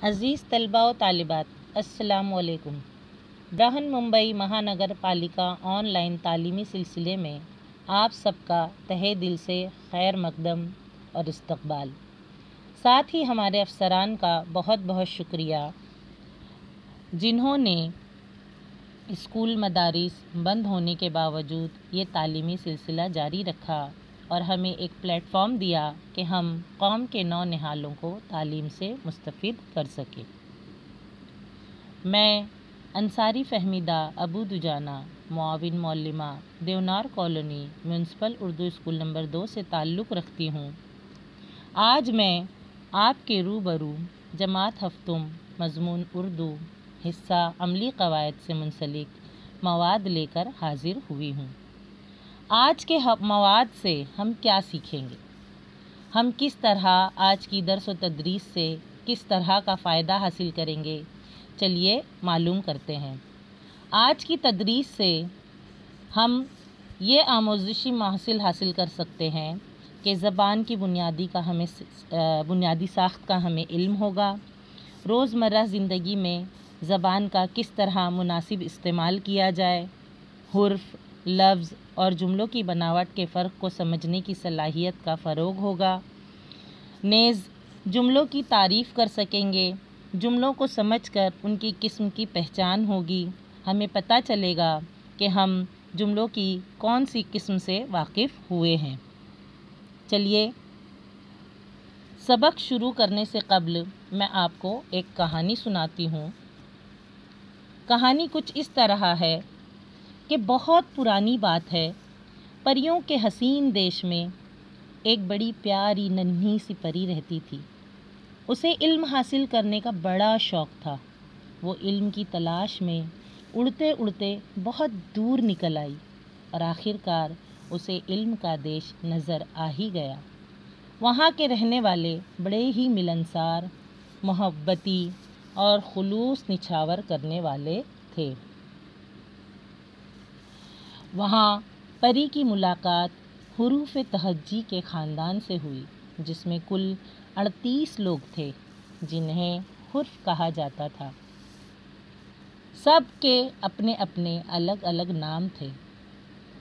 عزیز طلباء و طالبات، السلام علیکم۔ برہن ممبئی مہانگر پالیکا آن لائن تعلیمی سلسلے میں آپ سب کا تہہ دل سے خیر مقدم اور استقبال۔ ساتھ ہی ہمارے افسران کا بہت بہت شکریہ جنہوں نے اسکول مدارس بند ہونے کے باوجود یہ تعلیمی سلسلہ جاری رکھا اور ہمیں ایک پلیٹ فارم دیا کہ ہم قوم کے نونہالوں کو تعلیم سے مستفید کر سکیں۔ میں انصاری فہمیدہ ابو دجانہ، معاون معلمہ، Deonar colony, municipal Urdu school number 2 سے تعلق رکھتی ہوں۔ آج میں آپ کے روبرو جماعت ہفتم مضمون اردو حصہ عملی قواعد سے منسلک مواد لے کر حاضر ہوئی ہوں۔ آج کے مواد سے ہم کیا سیکھیں گے؟ ہم کس طرح آج کی درس و تدریس سے کس طرح کا فائدہ حاصل کریں گے؟ چلیے معلوم کرتے ہیں۔ آج کی تدریس سے ہم یہ آموزشی محصول حاصل کر سکتے ہیں کہ زبان کی بنیادی ساخت کا ہمیں علم ہوگا، روزمرہ زندگی میں زبان کا کس طرح مناسب استعمال کیا جائے، حرف، لفظ اور جملوں کی بناوٹ کے فرق کو سمجھنے کی صلاحیت کا فروغ ہوگا، نیز جملوں کی تعریف کر سکیں گے، جملوں کو سمجھ کر ان کی قسم کی پہچان ہوگی، ہمیں پتہ چلے گا کہ ہم جملوں کی کون سی قسم سے واقف ہوئے ہیں۔ چلیے سبق شروع کرنے سے قبل میں آپ کو ایک کہانی سناتی ہوں۔ کہانی کچھ اس طرح ہے کہ بہت پرانی بات ہے، پریوں کے حسین دیش میں ایک بڑی پیاری ننھی سی پری رہتی تھی۔ اسے علم حاصل کرنے کا بڑا شوق تھا۔ وہ علم کی تلاش میں اڑتے اڑتے بہت دور نکل آئی اور آخر کار اسے علم کا دیش نظر آ ہی گیا۔ وہاں کے رہنے والے بڑے ہی ملنسار، محبتی اور خلوص نچھاور کرنے والے تھے۔ وہاں پری کی ملاقات حروف تہجی کے خاندان سے ہوئی، جس میں کل 38 لوگ تھے جنہیں حرف کہا جاتا تھا۔ سب کے اپنے اپنے الگ الگ نام تھے۔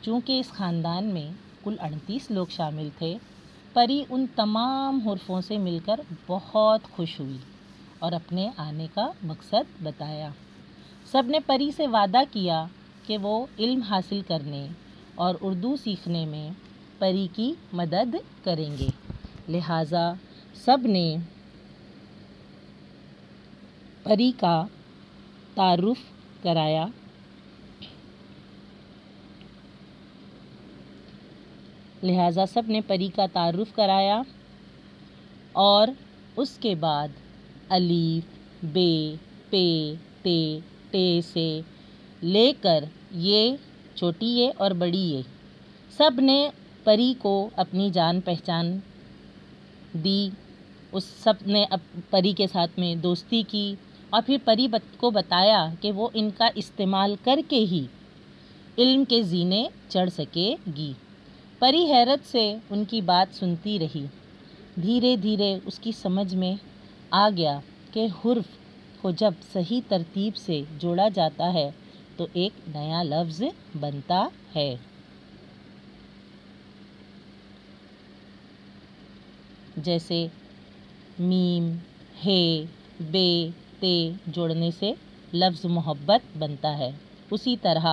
چونکہ اس خاندان میں کل 38 لوگ شامل تھے، پری ان تمام حروفوں سے مل کر بہت خوش ہوئی اور اپنے آنے کا مقصد بتایا۔ سب نے پری سے وعدہ کیا کہ وہ علم حاصل کرنے اور اردو سیکھنے میں پری کی مدد کریں گے، لہٰذا سب نے پری کا تعارف کرایا۔ اور اس کے بعد الف، بے، پے، تے، ٹے سے لے کر یہ، چھوٹی یہ اور بڑی یہ، سب نے پری کو اپنی جان پہچان دی۔ اس سب نے پری کے ساتھ میں دوستی کی اور پھر پری کو بتایا کہ وہ ان کا استعمال کر کے ہی علم کے زینے چڑھ سکے گی۔ پری حیرت سے ان کی بات سنتی رہی۔ دھیرے دھیرے اس کی سمجھ میں آ گیا کہ حرف کو جب صحیح ترتیب سے جوڑا جاتا ہے تو ایک نیا لفظ بنتا ہے۔ جیسے میم، ہے، بے، تے جوڑنے سے لفظ محبت بنتا ہے، اسی طرح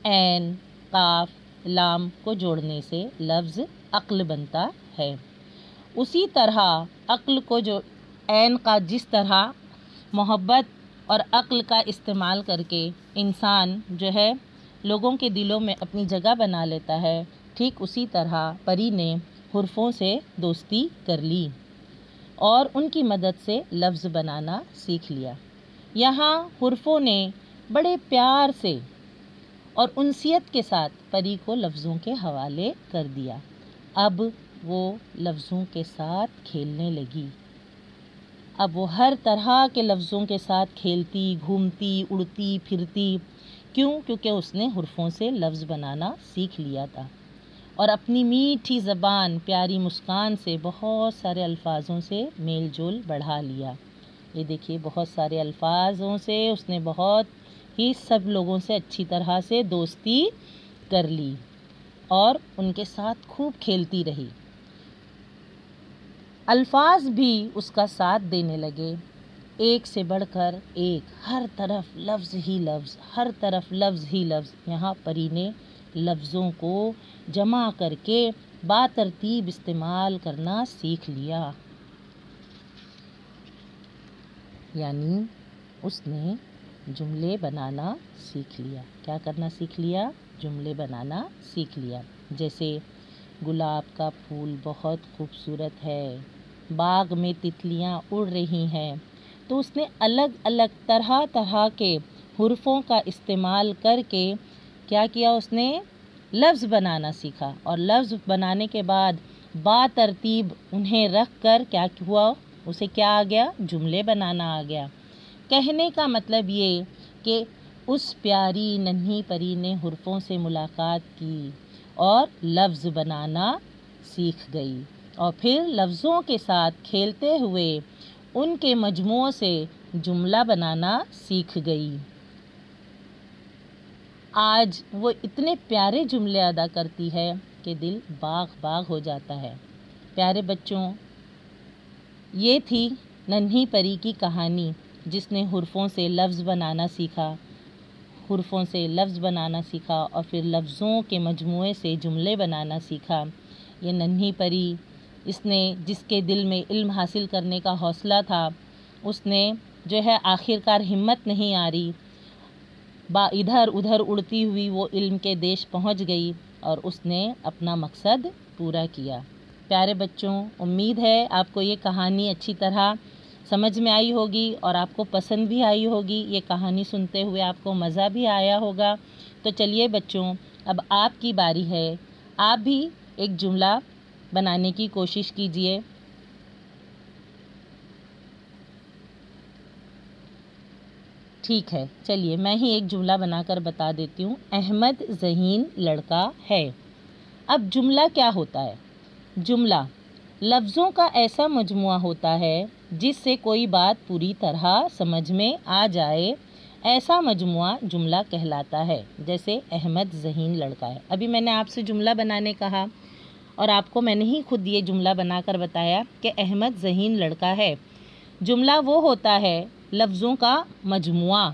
عین، قاف، لام کو جوڑنے سے لفظ عقل بنتا ہے۔ اسی طرح عقل کو عین کا جس طرح محبت اور عقل کا استعمال کر کے انسان جو ہے لوگوں کے دلوں میں اپنی جگہ بنا لیتا ہے، ٹھیک اسی طرح پری نے حروفوں سے دوستی کر لی اور ان کی مدد سے لفظ بنانا سیکھ لیا۔ یہاں حروفوں نے بڑے پیار سے اور انسیت کے ساتھ پری کو لفظوں کے حوالے کر دیا۔ اب وہ لفظوں کے ساتھ کھیلنے لگی۔ اب وہ ہر طرح کے لفظوں کے ساتھ کھیلتی، گھومتی، اڑتی، پھرتی۔ کیونکہ اس نے حروفوں سے لفظ بنانا سیکھ لیا تھا اور اپنی میٹھی زبان، پیاری مسکان سے بہت سارے الفاظوں سے میل جول بڑھا لیا۔ یہ دیکھیے بہت سارے الفاظوں سے اس نے بہت ہی سب لوگوں سے اچھی طرح سے دوستی کر لی اور ان کے ساتھ خوب کھیلتی رہی۔ الفاظ بھی اس کا ساتھ دینے لگے، ایک سے بڑھ کر ایک، ہر طرف لفظ ہی لفظ، ہر طرف لفظ ہی لفظ۔ یہاں پری نے لفظوں کو جمع کر کے باترتیب استعمال کرنا سیکھ لیا، یعنی اس نے جملے بنانا سیکھ لیا۔ کیا کرنا سیکھ لیا؟ جملے بنانا سیکھ لیا۔ جیسے گلاب کا پھول بہت خوبصورت ہے، باغ میں تتلیاں اڑ رہی ہیں، تو اس نے الگ الگ طرح طرح کے حرفوں کا استعمال کر کے کیا کیا؟ اس نے لفظ بنانا سیکھا، اور لفظ بنانے کے بعد باترتیب انہیں رکھ کر کیا ہوا؟ اسے کیا آ گیا؟ جملے بنانا آ گیا۔ کہنے کا مطلب یہ کہ اس پیاری ننھی پری نے حرفوں سے ملاقات کی اور لفظ بنانا سیکھ گئی، اور پھر لفظوں کے ساتھ کھیلتے ہوئے ان کے مجموعوں سے جملہ بنانا سیکھ گئی۔ آج وہ اتنے پیارے جملے ادا کرتی ہے کہ دل باغ باغ ہو جاتا ہے۔ پیارے بچوں، یہ تھی ننھی پری کی کہانی، جس نے حرفوں سے لفظ بنانا سیکھا، حرفوں سے لفظ بنانا سیکھا اور پھر لفظوں کے مجموعے سے جملے بنانا سیکھا۔ یہ ننھی پری، اس نے جس کے دل میں علم حاصل کرنے کا حوصلہ تھا، اس نے جو ہے آخرکار ہمت نہیں آ رہی، ادھر ادھر اڑتی ہوئی وہ علم کے دیش پہنچ گئی اور اس نے اپنا مقصد پورا کیا۔ پیارے بچوں، امید ہے آپ کو یہ کہانی اچھی طرح سمجھ میں آئی ہوگی اور آپ کو پسند بھی آئی ہوگی۔ یہ کہانی سنتے ہوئے آپ کو مزہ بھی آیا ہوگا۔ تو چلیے بچوں، اب آپ کی باری ہے، آپ بھی ایک جملہ بنانے کی کوشش کیجیے۔ ٹھیک ہے، چلیے میں ہی ایک جملہ بنا کر بتا دیتی ہوں۔ احمد ذہین لڑکا ہے۔ اب جملہ کیا ہوتا ہے؟ جملہ لفظوں کا ایسا مجموعہ ہوتا ہے جس سے کوئی بات پوری طرح سمجھ میں آ جائے، ایسا مجموعہ جملہ کہلاتا ہے۔ جیسے احمد ذہین لڑکا ہے، ابھی میں نے آپ سے جملہ بنانے کہا اور آپ کو میں نے ہی خود یہ جملہ بنا کر بتایا کہ احمد ذہین لڑکا ہے۔ جملہ وہ ہوتا ہے لفظوں کا مجموعہ،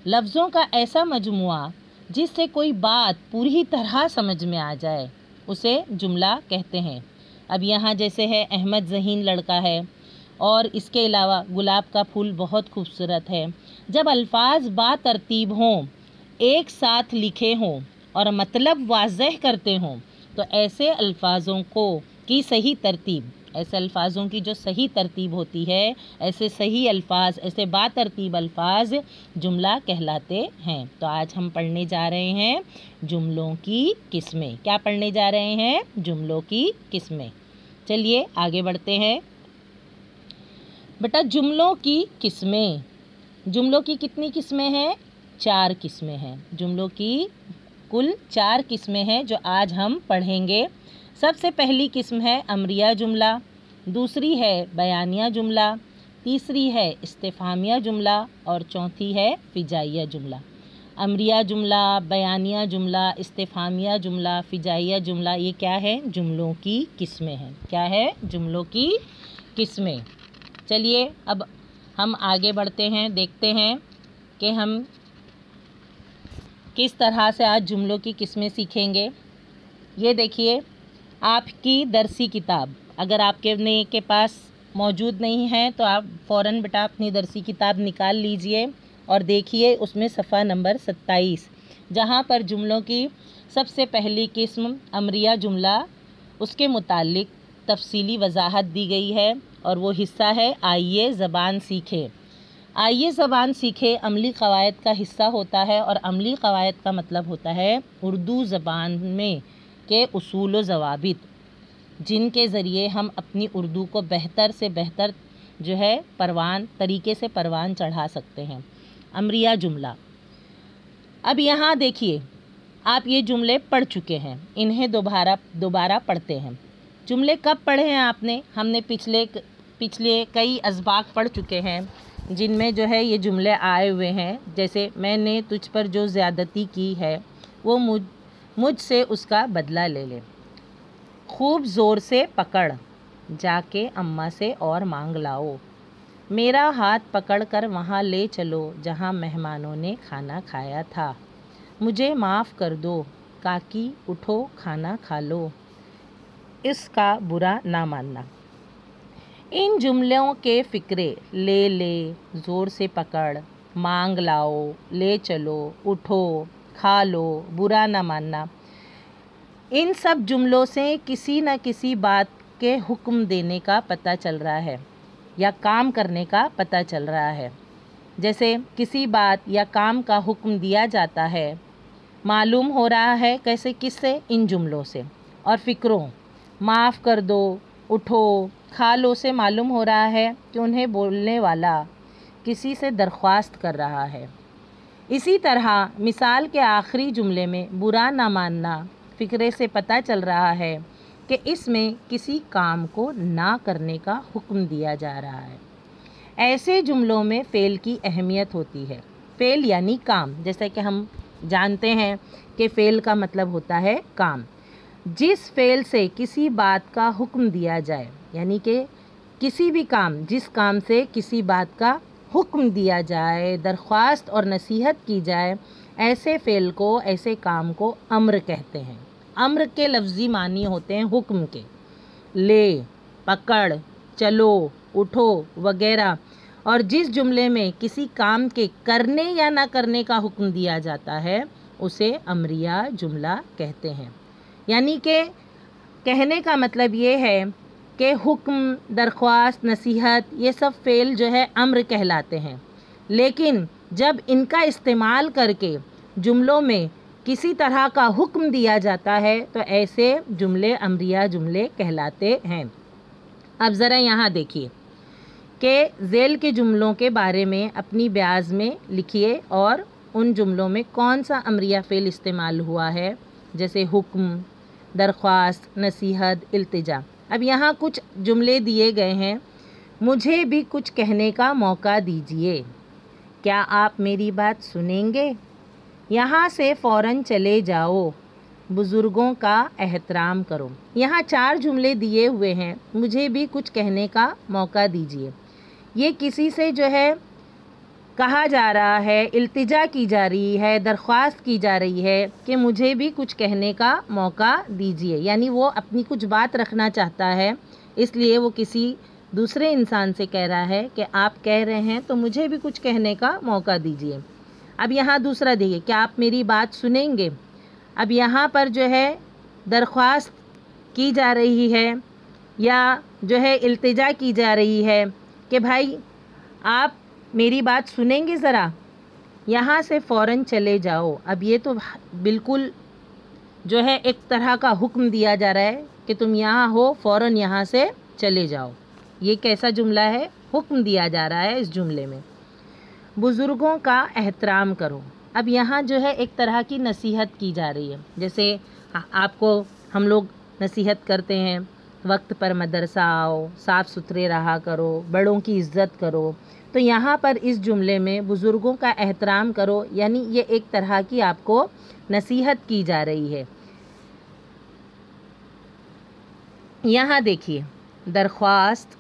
لفظوں کا ایسا مجموعہ جس سے کوئی بات پوری طرح سمجھ میں آ جائے، اسے جملہ کہتے ہیں۔ اب یہاں جیسے ہے احمد ذہین لڑکا ہے، اور اس کے علاوہ گلاب کا پھول بہت خوبصورت ہے۔ جب الفاظ باترتیب ہوں، ایک ساتھ لکھے ہوں اور مطلب واضح کرتے ہوں، تو ایسے الفاظوں کی صحیح ترتیب، ایسے الفاظوں کی جو صحیح ترتیب ہوتی ہے، ایسے صحیح الفاظ، ایسے باترتیب الفاظ جملہ کہلاتے ہیں۔ تو آج ہم پڑھنے جا رہے ہیں جملوں کی قسمیں۔ کیا پڑھنے جا رہے ہیں؟ جملوں کی قسمیں۔ چلیے آگے بڑھتے ہیں۔ بیٹا جملوں کی قسمیں، جملوں کی کتنی قسمیں ہیں؟ 4 قسمیں ہیں۔ جملوں کی کل 4 قسمیں ہیں جو آج ہم پڑھیں گے۔ سب سے پہلی قسم ہے امریہ جملہ، دوسری ہے بیانیہ جملہ، تیسری ہے استفہامیہ جملہ اور چوتھی ہے فجائیہ جملہ۔ امریہ جملہ، بیانیہ جملہ، استفہامیہ جملہ، فجائیہ جملہ، یہ کیا ہے؟ جملوں کی قسمیں ہیں۔ کیا ہے؟ جملوں کی قسمیں۔ چلیے اب ہم آگے بڑھتے ہیں، دیکھتے ہیں کہ ہم کس طرح سے آج جملوں کی قسمیں سیکھیں گے۔ یہ دیکھیے آپ کی درسی کتاب، اگر آپ کے پاس موجود نہیں ہے تو آپ فوراً بیٹا اپنی درسی کتاب نکال لیجئے اور دیکھیے اس میں صفحہ نمبر 27، جہاں پر جملوں کی سب سے پہلی قسم امریہ جملہ، اس کے متعلق تفصیلی وضاحت دی گئی ہے، اور وہ حصہ ہے آئیے زبان سیکھیں۔ آئیے زبان سیکھیں عملی قواعد کا حصہ ہوتا ہے، اور عملی قواعد کا مطلب ہوتا ہے اردو زبان میں کے اصول و ضوابط، جن کے ذریعے ہم اپنی اردو کو بہتر سے بہتر جو ہے طریقے سے پروان چڑھا سکتے ہیں۔ امریہ جملہ، اب یہاں دیکھیے آپ یہ جملے پڑھ چکے ہیں، انہیں دوبارہ پڑھتے ہیں۔ جملے کب پڑھے ہیں آپ نے؟ ہم نے پچھلے کئی اسباق پڑھ چکے ہیں۔ جن میں جو ہے یہ جملے آئے ہوئے ہیں، جیسے میں نے تجھ پر جو زیادتی کی ہے وہ مجھ سے اس کا بدلہ لے لے، خوب زور سے پکڑ جا کے اماں سے اور مانگ لاؤ، میرا ہاتھ پکڑ کر وہاں لے چلو جہاں مہمانوں نے کھانا کھایا تھا، مجھے معاف کر دو کاکی اٹھو کھانا کھا لو، اس کا برا نہ ماننا۔ ان جملوں کے فقرے لے زور سے پکڑ، مانگ لاؤ، لے چلو، اٹھو، کھا لو، برا نہ ماننا، ان سب جملوں سے کسی نہ کسی بات کے حکم دینے کا پتہ چل رہا ہے یا کام کرنے کا پتہ چل رہا ہے۔ جیسے کسی بات یا کام کا حکم دیا جاتا ہے، معلوم ہو رہا ہے کیسے، کس سے؟ ان جملوں سے۔ اور فقروں معاف کر دو، اٹھو، کھا لو سے معلوم ہو رہا ہے کہ انہیں بولنے والا کسی سے درخواست کر رہا ہے۔ اسی طرح مثال کے آخری جملے میں برا نہ ماننا فقرے سے پتہ چل رہا ہے کہ اس میں کسی کام کو نہ کرنے کا حکم دیا جا رہا ہے۔ ایسے جملوں میں فعل کی اہمیت ہوتی ہے۔ فعل یعنی کام، جیسا کہ ہم جانتے ہیں کہ فعل کا مطلب ہوتا ہے کام۔ جس فعل سے کسی بات کا حکم دیا جائے، یعنی کہ کسی بھی کام، جس کام سے کسی بات کا حکم دیا جائے، درخواست اور نصیحت کی جائے، ایسے فعل کو، ایسے کام کو امر کہتے ہیں۔ امر کے لفظی معنی ہوتے ہیں حکم کے، لے، پکڑ، چلو، اٹھو وغیرہ۔ اور جس جملے میں کسی کام کے کرنے یا نہ کرنے کا حکم دیا جاتا ہے اسے امریہ جملہ کہتے ہیں۔ یعنی کہ کہنے کا مطلب یہ ہے کہ حکم، درخواست، نصیحت، یہ سب فعل جو ہے امر کہلاتے ہیں، لیکن جب ان کا استعمال کر کے جملوں میں کسی طرح کا حکم دیا جاتا ہے تو ایسے جملے امریہ جملے کہلاتے ہیں۔ اب ذرا یہاں دیکھیے کہ ذیل کے جملوں کے بارے میں اپنی بیاض میں لکھیے اور ان جملوں میں کون سا امریہ فعل استعمال ہوا ہے، جیسے حکم، درخواست، نصیحت، التجا۔ اب یہاں کچھ جملے دیے گئے ہیں، مجھے بھی کچھ کہنے کا موقع دیجیے، کیا آپ میری بات سنیں گے، یہاں سے فوراً چلے جاؤ، بزرگوں کا احترام کرو۔ یہاں 4 جملے دیے ہوئے ہیں، مجھے بھی کچھ کہنے کا موقع دیجیے۔ یہ کسی سے جو ہے کہا جا رہا ہے، التجا کی جا رہی ہے، درخواست کی جا رہی ہے کہ مجھے بھی کچھ کہنے کا موقع دیجیے، یعنی وہ اپنی کچھ بات رکھنا چاہتا ہے، اس لیے وہ کسی دوسرے انسان سے کہہ رہا ہے کہ آپ کہہ رہے ہیں تو مجھے بھی کچھ کہنے کا موقع دیجیے۔ اب یہاں دوسرا دیکھیے، کیا آپ میری بات سنیں گے۔ اب یہاں پر جو ہے درخواست کی جا رہی ہے یا جو ہے التجا کی جا رہی ہے کہ بھائی آپ میری بات سنیں گے ذرا، یہاں سے فوراً چلے جاؤ۔ اب یہ تو بالکل جو ہے ایک طرح کا حکم دیا جا رہا ہے کہ تم یہاں ہو، فوراً یہاں سے چلے جاؤ۔ یہ کیسا جملہ ہے؟ حکم دیا جا رہا ہے اس جملے میں۔ بزرگوں کا احترام کرو، اب یہاں جو ہے ایک طرح کی نصیحت کی جا رہی ہے، جیسے آپ کو ہم لوگ نصیحت کرتے ہیں، وقت پر مدرسہ آؤ، صاف ستھرے رہا کرو، بڑوں کی عزت کرو، تو یہاں پر اس جملے میں بزرگوں کا احترام کرو، یعنی یہ ایک طرح کی آپ کو نصیحت کی جا رہی ہے۔ یہاں دیکھیے، درخواست،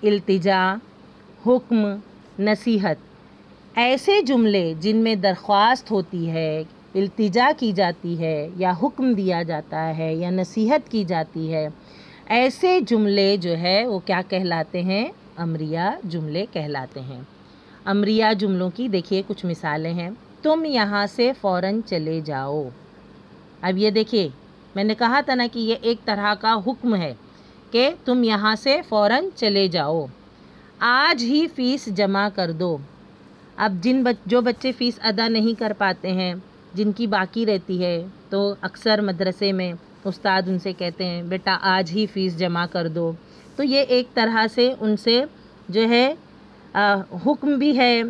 التجا، حکم، نصیحت، ایسے جملے جن میں درخواست ہوتی ہے، التجا کی جاتی ہے یا حکم دیا جاتا ہے یا نصیحت کی جاتی ہے، ایسے جملے جو ہے وہ کیا کہلاتے ہیں؟ امریہ جملے کہلاتے ہیں۔ امریہ جملوں کی دیکھیے کچھ مثالیں ہیں، تم یہاں سے فوراً چلے جاؤ۔ اب یہ دیکھیے، میں نے کہا تھا نا کہ یہ ایک طرح کا حکم ہے کہ تم یہاں سے فوراً چلے جاؤ۔ آج ہی فیس جمع کر دو، اب جو بچے فیس ادا نہیں کر پاتے ہیں، جن کی باقی رہتی ہے، تو اکثر مدرسے میں استاد ان سے کہتے ہیں بیٹا آج ہی فیس جمع کر دو، تو یہ ایک طرح سے ان سے جو ہے حکم بھی ہے،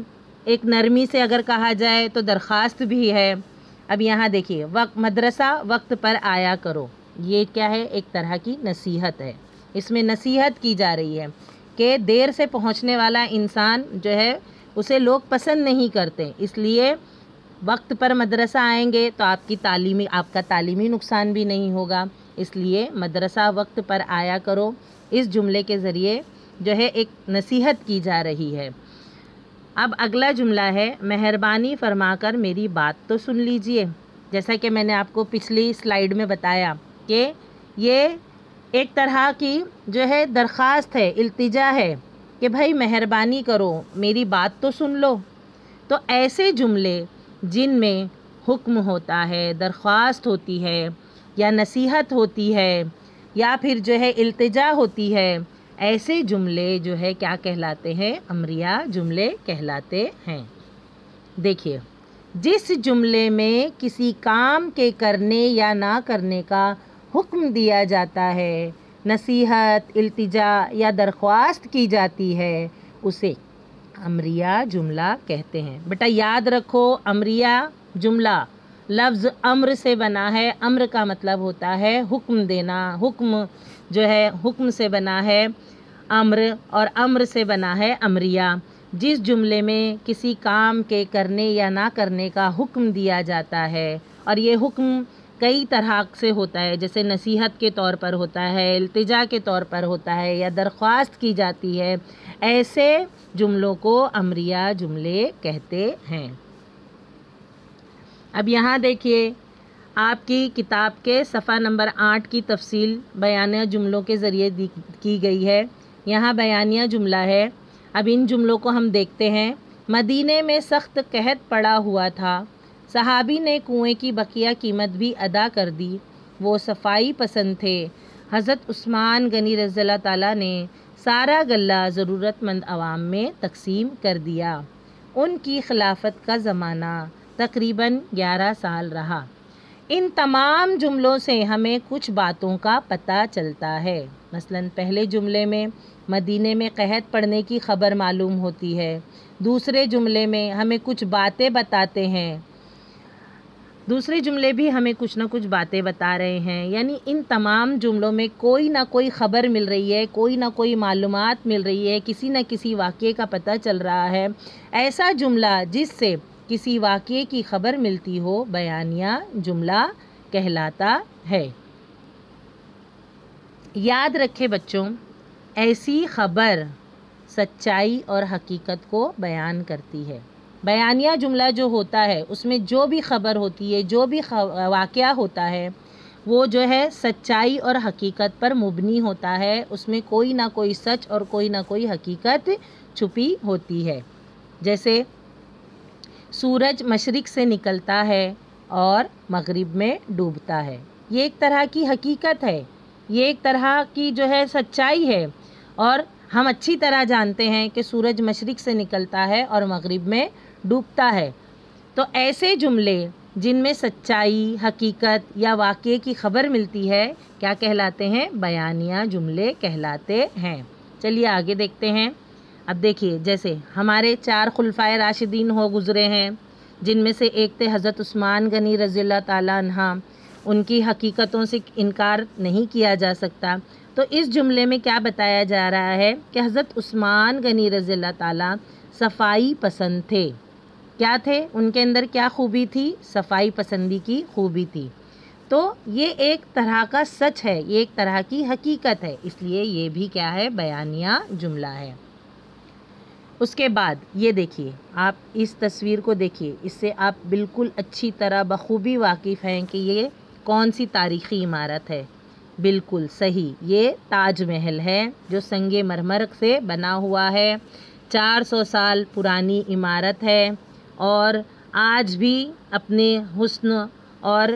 ایک نرمی سے اگر کہا جائے تو درخواست بھی ہے۔ اب یہاں دیکھیے، مدرسہ وقت پر آیا کرو، یہ کیا ہے؟ ایک طرح کی نصیحت ہے، اس میں نصیحت کی جا رہی ہے کہ دیر سے پہنچنے والا انسان جو ہے اسے لوگ پسند نہیں کرتے، اس لیے وقت پر مدرسہ آئیں گے تو آپ کا تعلیمی نقصان بھی نہیں ہوگا، اس لیے مدرسہ وقت پر آیا کرو۔ اس جملے کے ذریعے جو ہے ایک نصیحت کی جا رہی ہے۔ اب اگلا جملہ ہے، مہربانی فرما کر میری بات تو سن لیجئے۔ جیسا کہ میں نے آپ کو پچھلی سلائیڈ میں بتایا کہ یہ ایک طرح کی جو ہے درخواست ہے، التجا ہے کہ بھائی مہربانی کرو میری بات تو سن لو۔ تو ایسے جملے جن میں حکم ہوتا ہے، درخواست ہوتی ہے، یا نصیحت ہوتی ہے، یا پھر جو ہے التجا ہوتی ہے، ایسے جملے جو ہے کیا کہلاتے ہیں؟ امریہ جملے کہلاتے ہیں۔ دیکھیے، جس جملے میں کسی کام کے کرنے یا نہ کرنے کا حکم دیا جاتا ہے، نصیحت، التجا یا درخواست کی جاتی ہے، اسے امریہ جملہ کہتے ہیں۔ بیٹا یاد رکھو، امریہ جملہ لفظ امر سے بنا ہے۔ امر کا مطلب ہوتا ہے حکم دینا، حکم جو ہے حکم سے بنا ہے امر، اور امر سے بنا ہے امریہ۔ جس جملے میں کسی کام کے کرنے یا نہ کرنے کا حکم دیا جاتا ہے، اور یہ حکم کئی طرح سے ہوتا ہے، جیسے نصیحت کے طور پر ہوتا ہے، التجا کے طور پر ہوتا ہے، یا درخواست کی جاتی ہے، ایسے جملوں کو امریہ جملے کہتے ہیں۔ اب یہاں دیکھیے، آپ کی کتاب کے صفحہ نمبر 8 کی تفصیل بیانیہ جملوں کے ذریعے کی گئی ہے۔ یہاں بیانیہ جملہ ہے۔ اب ان جملوں کو ہم دیکھتے ہیں۔ مدینے میں سخت قحط پڑا ہوا تھا، صحابی نے کنویں کی بقیہ قیمت بھی ادا کر دی، وہ صفائی پسند تھے، حضرت عثمان غنی رضی اللہ تعالیٰ نے سارا غلہ ضرورت مند عوام میں تقسیم کر دیا۔ ان کی خلافت کا زمانہ تقریباً 11 سال رہا۔ ان تمام جملوں سے ہمیں کچھ باتوں کا پتہ چلتا ہے۔ مثلاً پہلے جملے میں مدینے میں قحط پڑنے کی خبر معلوم ہوتی ہے، دوسرے جملے میں ہمیں کچھ باتیں بتاتے ہیں، دوسرے جملے بھی ہمیں کچھ نہ کچھ باتیں بتا رہے ہیں، یعنی ان تمام جملوں میں کوئی نہ کوئی خبر مل رہی ہے، کوئی نہ کوئی معلومات مل رہی ہے، کسی نہ کسی واقعے کا پتہ چل رہا ہے۔ ایسا جملہ جس سے کسی واقعے کی خبر ملتی ہو بیانیہ جملہ کہلاتا ہے۔ یاد رکھے بچوں، ایسی خبر سچائی اور حقیقت کو بیان کرتی ہے۔ بیانیہ جملہ جو ہوتا ہے اس میں جو بھی خبر ہوتی ہے، جو بھی واقعہ ہوتا ہے، وہ جو ہے سچائی اور حقیقت پر مبنی ہوتا ہے، اس میں کوئی نہ کوئی سچ اور کوئی نہ کوئی حقیقت چھپی ہوتی ہے۔ جیسے سورج مشرق سے نکلتا ہے اور مغرب میں ڈوبتا ہے، یہ ایک طرح کی حقیقت ہے، یہ ایک طرح کی جو ہے سچائی ہے، اور ہم اچھی طرح جانتے ہیں کہ سورج مشرق سے نکلتا ہے اور مغرب میں ڈوبتا ہے۔ تو ایسے جملے جن میں سچائی، حقیقت یا واقعے کی خبر ملتی ہے کیا کہلاتے ہیں؟ بیانیہ جملے کہلاتے ہیں۔ چلیے آگے دیکھتے ہیں۔ اب دیکھیے، جیسے ہمارے 4 خلفائے راشدین ہو گزرے ہیں، جن میں سے ایک تھے حضرت عثمان غنی رضی اللہ تعالیٰ عنہ، ان کی حقیقتوں سے انکار نہیں کیا جا سکتا۔ تو اس جملے میں کیا بتایا جا رہا ہے کہ حضرت عثمان غنی رضی اللہ تعالیٰ صفائی پسند تھے۔ کیا تھے؟ ان کے اندر کیا خوبی تھی؟ صفائی پسندی کی خوبی تھی۔ تو یہ ایک طرح کا سچ ہے، یہ ایک طرح کی حقیقت ہے، اس لیے یہ بھی کیا ہے؟ بیانیہ جملہ ہے۔ اس کے بعد یہ دیکھیے، آپ اس تصویر کو دیکھیے، اس سے آپ بالکل اچھی طرح بخوبی واقف ہیں کہ یہ کون سی تاریخی عمارت ہے۔ بالکل صحیح، یہ تاج محل ہے جو سنگ مرمر سے بنا ہوا ہے، 400 سال پرانی عمارت ہے، اور آج بھی اپنے حسن اور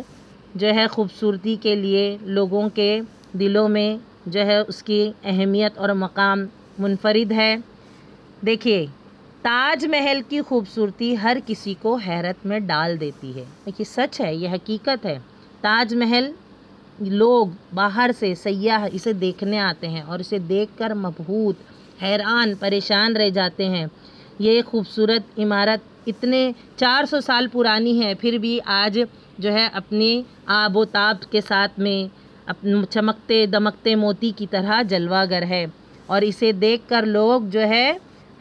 جو ہے خوبصورتی کے لیے لوگوں کے دلوں میں جو ہے اس کی اہمیت اور مقام منفرد ہے۔ دیکھیے، تاج محل کی خوبصورتی ہر کسی کو حیرت میں ڈال دیتی ہے۔ دیکھیے، سچ ہے، یہ حقیقت ہے۔ تاج محل لوگ باہر سے سیاح اسے دیکھنے آتے ہیں اور اسے دیکھ کر مبہوت، حیران، پریشان رہ جاتے ہیں۔ یہ خوبصورت عمارت اتنے 400 سال پرانی ہے، پھر بھی آج جو ہے اپنی آب و تاب کے ساتھ میں چمکتے دمکتے موتی کی طرح جلوہ گر ہے، اور اسے دیکھ کر لوگ جو ہے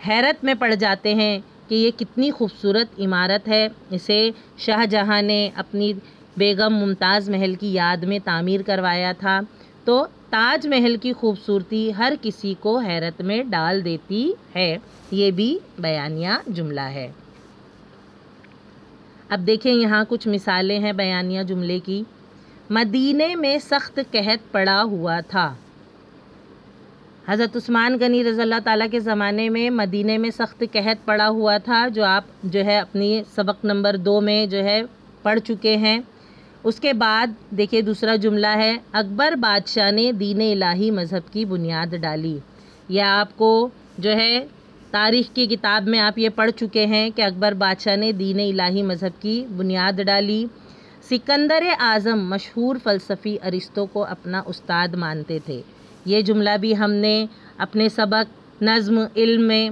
حیرت میں پڑ جاتے ہیں کہ یہ کتنی خوبصورت عمارت ہے، اسے شاہ جہاں نے اپنی بیگم ممتاز محل کی یاد میں تعمیر کروایا تھا۔ تو تاج محل کی خوبصورتی ہر کسی کو حیرت میں ڈال دیتی ہے، یہ بھی بیانیہ جملہ ہے۔ اب دیکھیں یہاں کچھ مثالیں ہیں بیانیہ جملے کی۔ مدینے میں سخت قحط پڑا ہوا تھا۔ حضرت عثمان غنی رضی اللہ تعالیٰ کے زمانے میں مدینے میں سخت قحط پڑا ہوا تھا، جو آپ اپنی سبق نمبر 2 میں پڑھ چکے ہیں۔ اس کے بعد دیکھیے دوسرا جملہ ہے، اکبر بادشاہ نے دین الہی مذہب کی بنیاد ڈالی۔ یہ آپ کو تاریخ کی کتاب میں آپ یہ پڑھ چکے ہیں کہ اکبر بادشاہ نے دین الہی مذہب کی بنیاد ڈالی۔ سکندر اعظم مشہور فلسفی ارسطو کو اپنا استاد مانتے تھے۔ یہ جملہ بھی ہم نے اپنے سبق نظم علم میں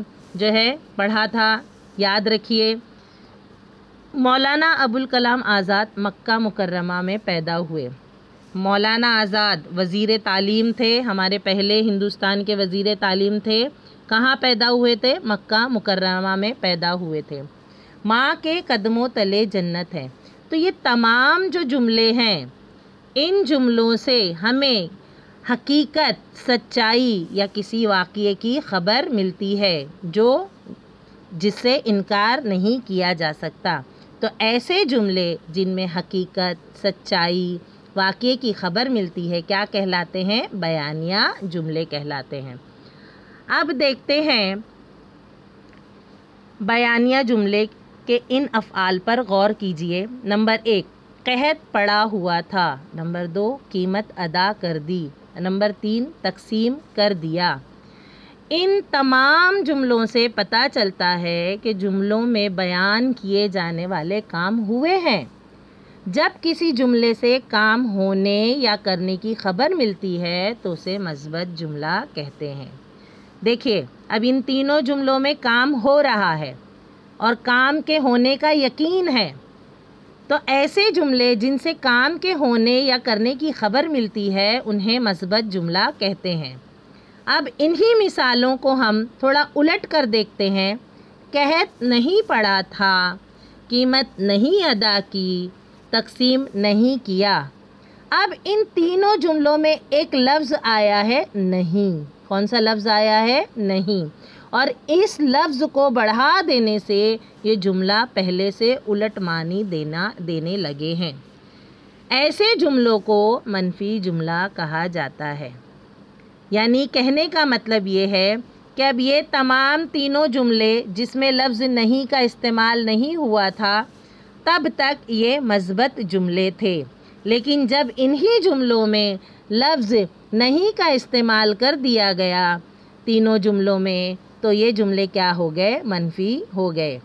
پڑھا تھا، یاد رکھیے۔ مولانا ابوالکلام آزاد مکہ مکرمہ میں پیدا ہوئے۔ مولانا آزاد وزیر تعلیم تھے، ہمارے پہلے ہندوستان کے وزیر تعلیم تھے۔ کہاں پیدا ہوئے تھے؟ مکہ مکرمہ میں پیدا ہوئے تھے۔ ماں کے قدموں تلے جنت ہے۔ تو یہ تمام جو جملے ہیں، ان جملوں سے ہمیں حقیقت، سچائی یا کسی واقعے کی خبر ملتی ہے جس سے انکار نہیں کیا جا سکتا۔ تو ایسے جملے جن میں حقیقت، سچائی، واقعے کی خبر ملتی ہے کیا کہلاتے ہیں؟ بیانیہ جملے کہلاتے ہیں۔ اب دیکھتے ہیں بیانیہ جملے کے ان افعال پر غور کیجئے۔ نمبر 1 قحط پڑا ہوا تھا۔ نمبر 2 قیمت ادا کر دی۔ نمبر 3 تقسیم کر دیا۔ ان تمام جملوں سے پتہ چلتا ہے کہ جملوں میں بیان کیے جانے والے کام ہوئے ہیں۔ جب کسی جملے سے کام ہونے یا کرنے کی خبر ملتی ہے تو اسے مثبت جملہ کہتے ہیں۔ دیکھیے اب ان تینوں جملوں میں کام ہو رہا ہے اور کام کے ہونے کا یقین ہے، تو ایسے جملے جن سے کام کے ہونے یا کرنے کی خبر ملتی ہے انہیں مثبت جملہ کہتے ہیں۔ اب انہی مثالوں کو ہم تھوڑا الٹ کر دیکھتے ہیں۔ قحط نہیں پڑا تھا، قیمت نہیں ادا کی، تقسیم نہیں کیا۔ اب ان تینوں جملوں میں ایک لفظ آیا ہے نہیں۔ کون سا لفظ آیا ہے؟ نہیں۔ اور اس لفظ کو بڑھا دینے سے یہ جملہ پہلے سے الٹ معنی دینے لگے ہیں۔ ایسے جملوں کو منفی جملہ کہا جاتا ہے۔ یعنی کہنے کا مطلب یہ ہے کہ اب یہ تمام تینوں جملے جس میں لفظ نہیں کا استعمال نہیں ہوا تھا، تب تک یہ مثبت جملے تھے، لیکن جب انہی جملوں میں لفظ نہیں کا استعمال کر دیا گیا تینوں جملوں میں، تو یہ جملے کیا ہو گئے؟ منفی ہو گئے۔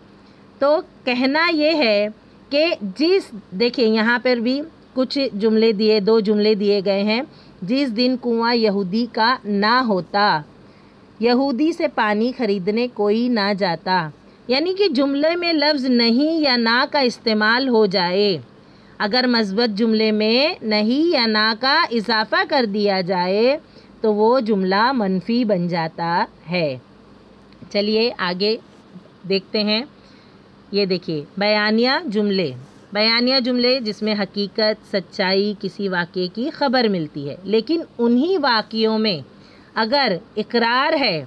تو کہنا یہ ہے کہ دیکھیں یہاں پر بھی کچھ جملے 2 جملے دیے گئے ہیں۔ جس دن کنواں یہودی کا نہ ہوتا، یہودی سے پانی خریدنے کوئی نہ جاتا۔ یعنی کہ جملے میں لفظ نہیں یا نہ کا استعمال ہو جائے، اگر مثبت جملے میں نہیں یا نہ کا اضافہ کر دیا جائے تو وہ جملہ منفی بن جاتا ہے۔ چلیے آگے دیکھتے ہیں۔ یہ دیکھیے بیانیہ جملے جس میں حقیقت، سچائی، کسی واقعے کی خبر ملتی ہے، لیکن انہی واقعوں میں اگر اقرار ہے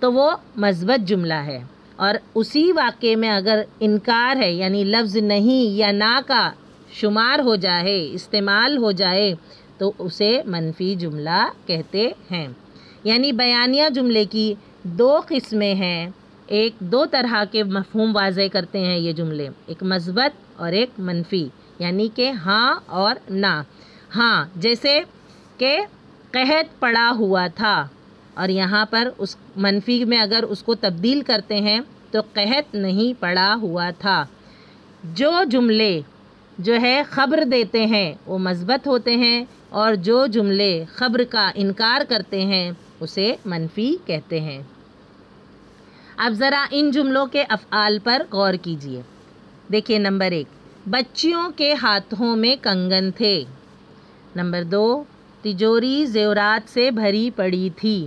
تو وہ مثبت جملہ ہے، اور اسی واقعے میں اگر انکار ہے یعنی لفظ نہیں یا نہ کا شمار ہو جائے، استعمال ہو جائے، تو اسے منفی جملہ کہتے ہیں۔ یعنی بیانیہ جملے کی 2 قسمیں ہیں۔ 2 طرح کے مفہوم واضح کرتے ہیں یہ جملے، ایک مثبت اور ایک منفی، یعنی کہ ہاں اور نہ۔ ہاں جیسے کہ قحط پڑا ہوا تھا، اور یہاں پر اس منفی میں اگر اس کو تبدیل کرتے ہیں تو قحط نہیں پڑا ہوا تھا۔ جو جملے خبر دیتے ہیں وہ مثبت ہوتے ہیں، اور جو جملے خبر کا انکار کرتے ہیں اسے منفی کہتے ہیں۔ اب ذرا ان جملوں کے افعال پر غور کیجیے۔ دیکھیے نمبر 1 بچیوں کے ہاتھوں میں کنگن تھے۔ نمبر 2 تجوری زیورات سے بھری پڑی تھی۔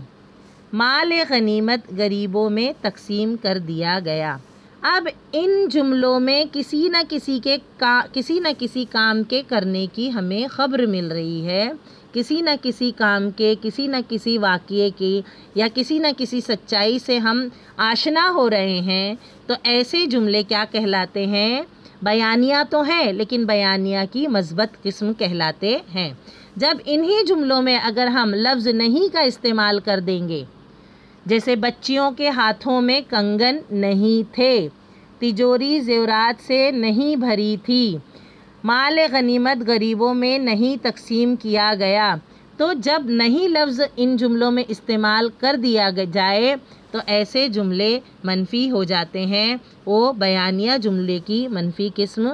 مال غنیمت غریبوں میں تقسیم کر دیا گیا۔ اب ان جملوں میں کسی نہ کسی کام کے کرنے کی ہمیں خبر مل رہی ہے، کسی نہ کسی کام کے، کسی نہ کسی واقعے کی یا کسی نہ کسی سچائی سے ہم آشنا ہو رہے ہیں، تو ایسے جملے کیا کہلاتے ہیں؟ بیانیہ تو ہیں لیکن بیانیہ کی مثبت قسم کہلاتے ہیں۔ جب انہی جملوں میں اگر ہم لفظ نہیں کا استعمال کر دیں گے، جیسے بچیوں کے ہاتھوں میں کنگن نہیں تھے، تجوری زیورات سے نہیں بھری تھی، مال غنیمت غریبوں میں نہیں تقسیم کیا گیا، تو جب نہیں لفظ ان جملوں میں استعمال کر دیا جائے تو ایسے جملے منفی ہو جاتے ہیں۔ وہ بیانیہ جملے کی منفی قسم،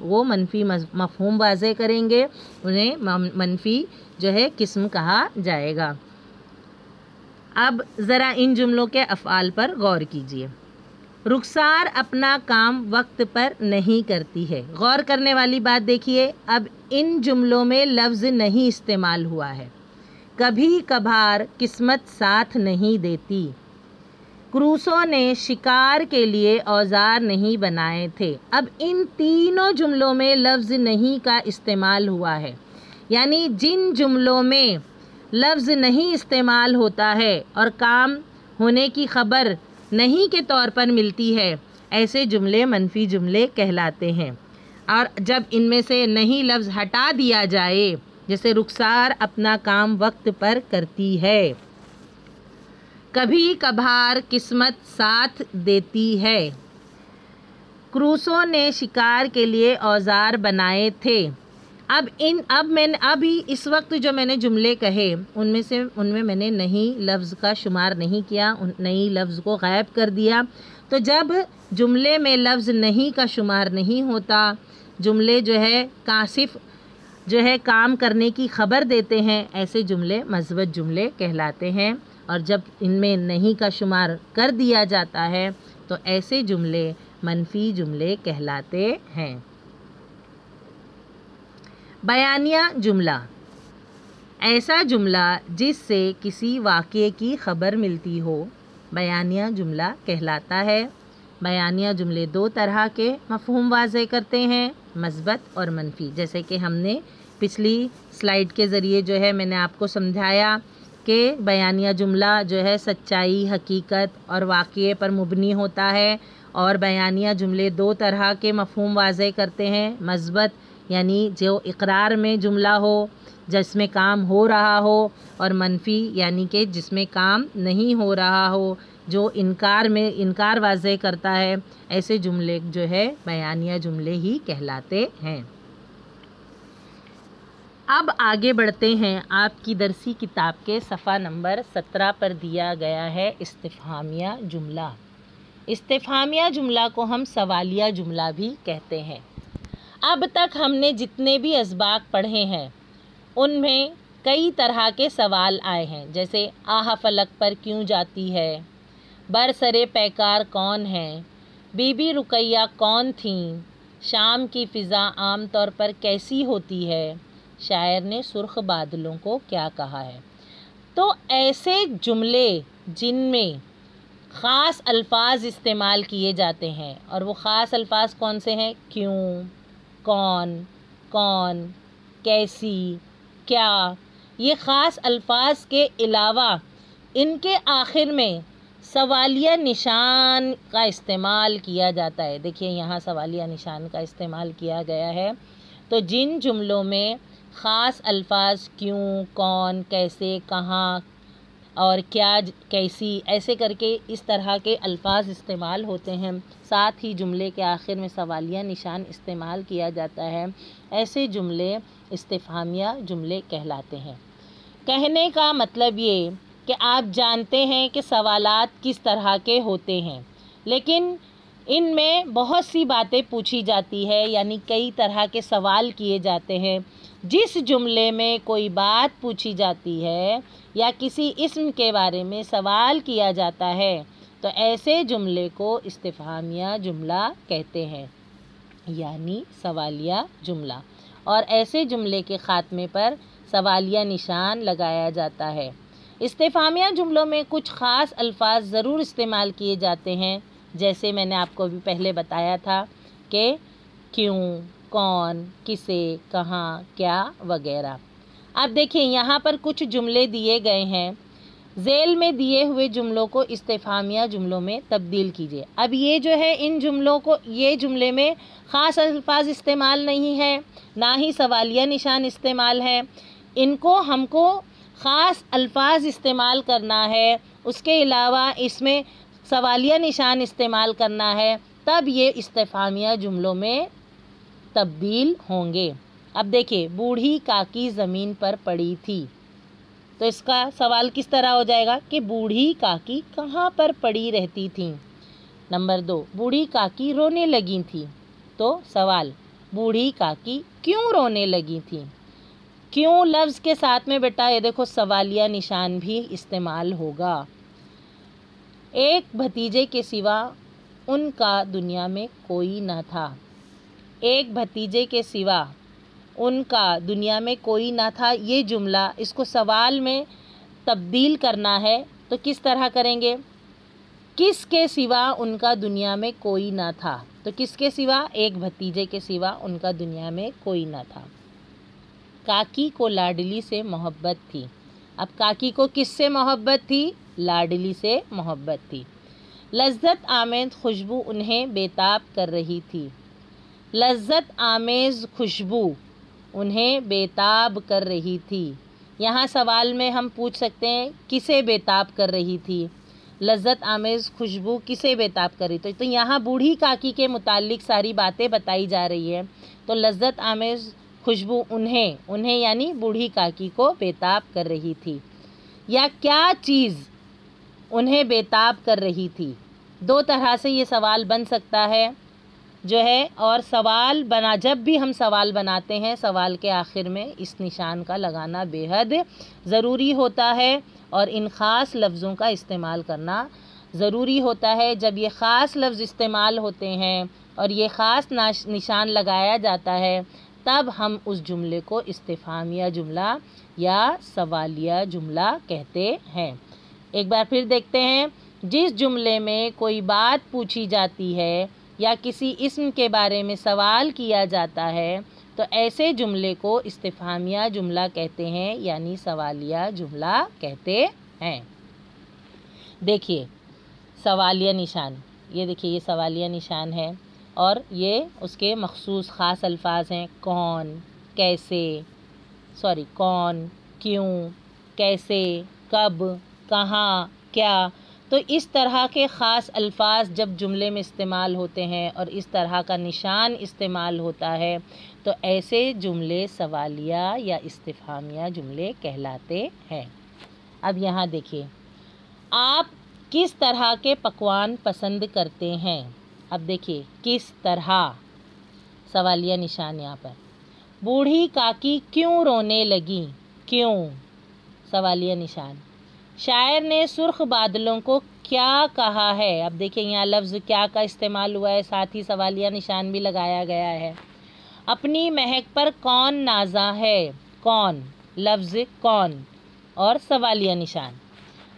وہ منفی مفہوم واضح کریں گے، انہیں منفی جو ہے قسم کہا جائے گا۔ اب ذرا ان جملوں کے افعال پر غور کیجیے۔ رخسار اپنا کام وقت پر نہیں کرتی ہے۔ غور کرنے والی بات دیکھیے، اب ان جملوں میں لفظ نہیں استعمال ہوا ہے۔ کبھی کبھار قسمت ساتھ نہیں دیتی، کروسو نے شکار کے لیے اوزار نہیں بنائے تھے۔ اب ان تینوں جملوں میں لفظ نہیں کا استعمال ہوا ہے، یعنی جن جملوں میں لفظ نہیں استعمال ہوتا ہے اور کام ہونے کی خبر نہیں کے طور پر ملتی ہے، ایسے جملے منفی جملے کہلاتے ہیں۔ اور جب ان میں سے نہیں لفظ ہٹا دیا جائے، جیسے رخسار اپنا کام وقت پر کرتی ہے، کبھی کبھار قسمت ساتھ دیتی ہے، کروسو نے شکار کے لیے اوزار بنائے تھے۔ اب اس وقت جو میں نے جملے کہے ان میں میں نے نہیں لفظ کا شمار نہیں کیا، نہیں لفظ کو غائب کر دیا۔ تو جب جملے میں لفظ نہیں کا شمار نہیں ہوتا، جملے جو ہے صرف جو ہے کام کرنے کی خبر دیتے ہیں، ایسے جملے مثبت جملے کہلاتے ہیں۔ اور جب ان میں نہیں کا شمار کر دیا جاتا ہے تو ایسے جملے منفی جملے کہلاتے ہیں۔ بیانیہ جملہ، ایسا جملہ جس سے کسی واقعے کی خبر ملتی ہو، بیانیہ جملہ کہلاتا ہے۔ بیانیہ جملے دو طرح کے مفہوم واضح کرتے ہیں، مثبت اور منفی، جیسے کہ ہم نے پچھلی سلائیڈ کے ذریعے جو ہے میں نے آپ کو سمجھایا کہ بیانیہ جملہ جو ہے سچائی، حقیقت اور واقعے پر مبنی ہوتا ہے، اور بیانیہ جملے دو طرح کے مفہوم واضح کرتے ہیں، مثبت یعنی جو اقرار میں جملہ ہو جس میں کام ہو رہا ہو، اور منفی یعنی کہ جس میں کام نہیں ہو رہا ہو، جو انکار واضح کرتا ہے، ایسے جملے جو ہے بیانیہ جملے ہی کہلاتے ہیں۔ اب آگے بڑھتے ہیں، آپ کی درسی کتاب کے صفحہ نمبر 17 پر دیا گیا ہے استفہامیہ جملہ۔ استفہامیہ جملہ کو ہم سوالیہ جملہ بھی کہتے ہیں۔ اب تک ہم نے جتنے بھی اسباق پڑھے ہیں ان میں کئی طرح کے سوال آئے ہیں، جیسے آہ فلک پر کیوں جاتی ہے، برسرے پیکار کون ہے، بی بی رقیہ کون تھیں، شام کی فضا عام طور پر کیسی ہوتی ہے، شاعر نے سرخ بادلوں کو کیا کہا ہے۔ تو ایسے جملے جن میں خاص الفاظ استعمال کیے جاتے ہیں، اور وہ خاص الفاظ کون سے ہیں؟ کیوں، کون، کیسی، کیا، یہ خاص الفاظ کے علاوہ ان کے آخر میں سوالیہ نشان کا استعمال کیا جاتا ہے۔ دیکھیے یہاں سوالیہ نشان کا استعمال کیا گیا ہے۔ تو جن جملوں میں خاص الفاظ کیوں، کون، کیسے، کہاں اور کیا، کیسی، ایسے کر کے اس طرح کے الفاظ استعمال ہوتے ہیں، ساتھ ہی جملے کے آخر میں سوالیہ نشان استعمال کیا جاتا ہے، ایسے جملے استفہامیہ جملے کہلاتے ہیں۔ کہنے کا مطلب یہ کہ آپ جانتے ہیں کہ سوالات کس طرح کے ہوتے ہیں، لیکن ان میں بہت سی باتیں پوچھی جاتی ہے، یعنی کئی طرح کے سوال کیے جاتے ہیں۔ جس جملے میں کوئی بات پوچھی جاتی ہے یا کسی اسم کے بارے میں سوال کیا جاتا ہے تو ایسے جملے کو استفہامیہ جملہ کہتے ہیں، یعنی سوالیہ جملہ، اور ایسے جملے کے خاتمے پر سوالیہ نشان لگایا جاتا ہے۔ استفہامیہ جملوں میں کچھ خاص الفاظ ضرور استعمال کیے جاتے ہیں، جیسے میں نے آپ کو ابھی پہلے بتایا تھا کہ کیوں، کون، کسے، کہاں، کیا وغیرہ۔ اب دیکھیں یہاں پر کچھ جملے دیے گئے ہیں، ذیل میں دیے ہوئے جملوں کو استفہامیہ جملوں میں تبدیل کیجیے۔ اب یہ جو ہے ان جملوں کو، یہ جملے میں خاص الفاظ استعمال نہیں ہے، نہ ہی سوالیہ نشان استعمال ہے، ان کو ہم کو خاص الفاظ استعمال کرنا ہے، اس کے علاوہ اس میں سوالیہ نشان استعمال کرنا ہے، تب یہ استفہامیہ جملوں میں تبدیل ہوں گے۔ اب دیکھیں، بوڑھی کاکی زمین پر پڑی تھی، تو اس کا سوال کس طرح ہو جائے گا کہ بوڑھی کاکی کہاں پر پڑی رہتی تھیں۔ نمبر 2، بوڑھی کاکی رونے لگی تھی، تو سوال بوڑھی کاکی کیوں رونے لگی تھی۔ کیوں لفظ کے ساتھ میں بیٹا یہ دیکھو سوالیہ نشان بھی استعمال ہوگا۔ ایک بھتیجے کے سوا ان کا دنیا میں کوئی نہ تھا، ایک بھتیجے کے سوا ان کا دنیا میں کوئی نہ تھا، یہ جملہ اس کو سوال میں تبدیل کرنا ہے تو کس طرح کریں گے؟ کس کے سوا ان کا دنیا میں کوئی نہ تھا، تو کس کے سوا؟ ایک بھتیجے کے سوا ان کا دنیا میں کوئی نہ تھا۔ کاکی کو لاڈلی سے محبت تھی، اب کاکی کو کس سے محبت تھی؟ لاڈلی سے محبت تھی۔ لذت آمیز خوشبو انہیں بےتاب کر رہی تھی، لذت آمیز خوشبو انہیں بےتاب کر رہی تھی۔ یہاں سوال میں ہم پوچھ سکتے ہیں کسے بےتاب کر رہی تھی، لذت آمیز خوشبو کسے بےتاب کر رہی تھی، تو یہاں بوڑھی کاکی کے متعلق ساری باتیں بتائی جا رہی ہے، تو لذت آمیز خوشبو انہیں یعنی بوڑھی کاکی کو بےتاب کر رہی تھی، یا کیا چیز انہیں بےتاب کر رہی تھی۔ دو طرح سے یہ سوال بن سکتا ہے جو ہے، اور سوال جب بھی ہم سوال بناتے ہیں سوال کے آخر میں اس نشان کا لگانا بے حد ضروری ہوتا ہے، اور ان خاص لفظوں کا استعمال کرنا ضروری ہوتا ہے۔ جب یہ خاص لفظ استعمال ہوتے ہیں اور یہ خاص نشان لگایا جاتا ہے تب ہم اس جملے کو استفہامیہ جملہ یا سوالیہ جملہ کہتے ہیں۔ ایک بار پھر دیکھتے ہیں، جس جملے میں کوئی بات پوچھی جاتی ہے یا کسی اسم کے بارے میں سوال کیا جاتا ہے تو ایسے جملے کو استفہامیہ جملہ کہتے ہیں، یعنی سوالیہ جملہ کہتے ہیں۔ دیکھیے سوالیہ نشان، یہ دیکھیے یہ سوالیہ نشان ہے اور یہ اس کے مخصوص خاص الفاظ ہیں، کون، کیوں، کیسے، کب، کہاں، کیا۔ تو اس طرح کے خاص الفاظ جب جملے میں استعمال ہوتے ہیں اور اس طرح کا نشان استعمال ہوتا ہے تو ایسے جملے سوالیہ یا استفہامیہ جملے کہلاتے ہیں۔ اب یہاں دیکھیے، آپ کس طرح کے پکوان پسند کرتے ہیں؟ اب دیکھیے کس طرح، سوالیہ نشان یہاں پر۔ بوڑھی کاکی کیوں رونے لگی؟ کیوں، سوالیہ نشان۔ شاعر نے سرخ بادلوں کو کیا کہا ہے؟ اب دیکھیں یہاں لفظ کیا کا استعمال ہوا ہے، ساتھ ہی سوالیہ نشان بھی لگایا گیا ہے۔ اپنی مہک پر کون نازا ہے؟ کون، لفظ کون اور سوالیہ نشان۔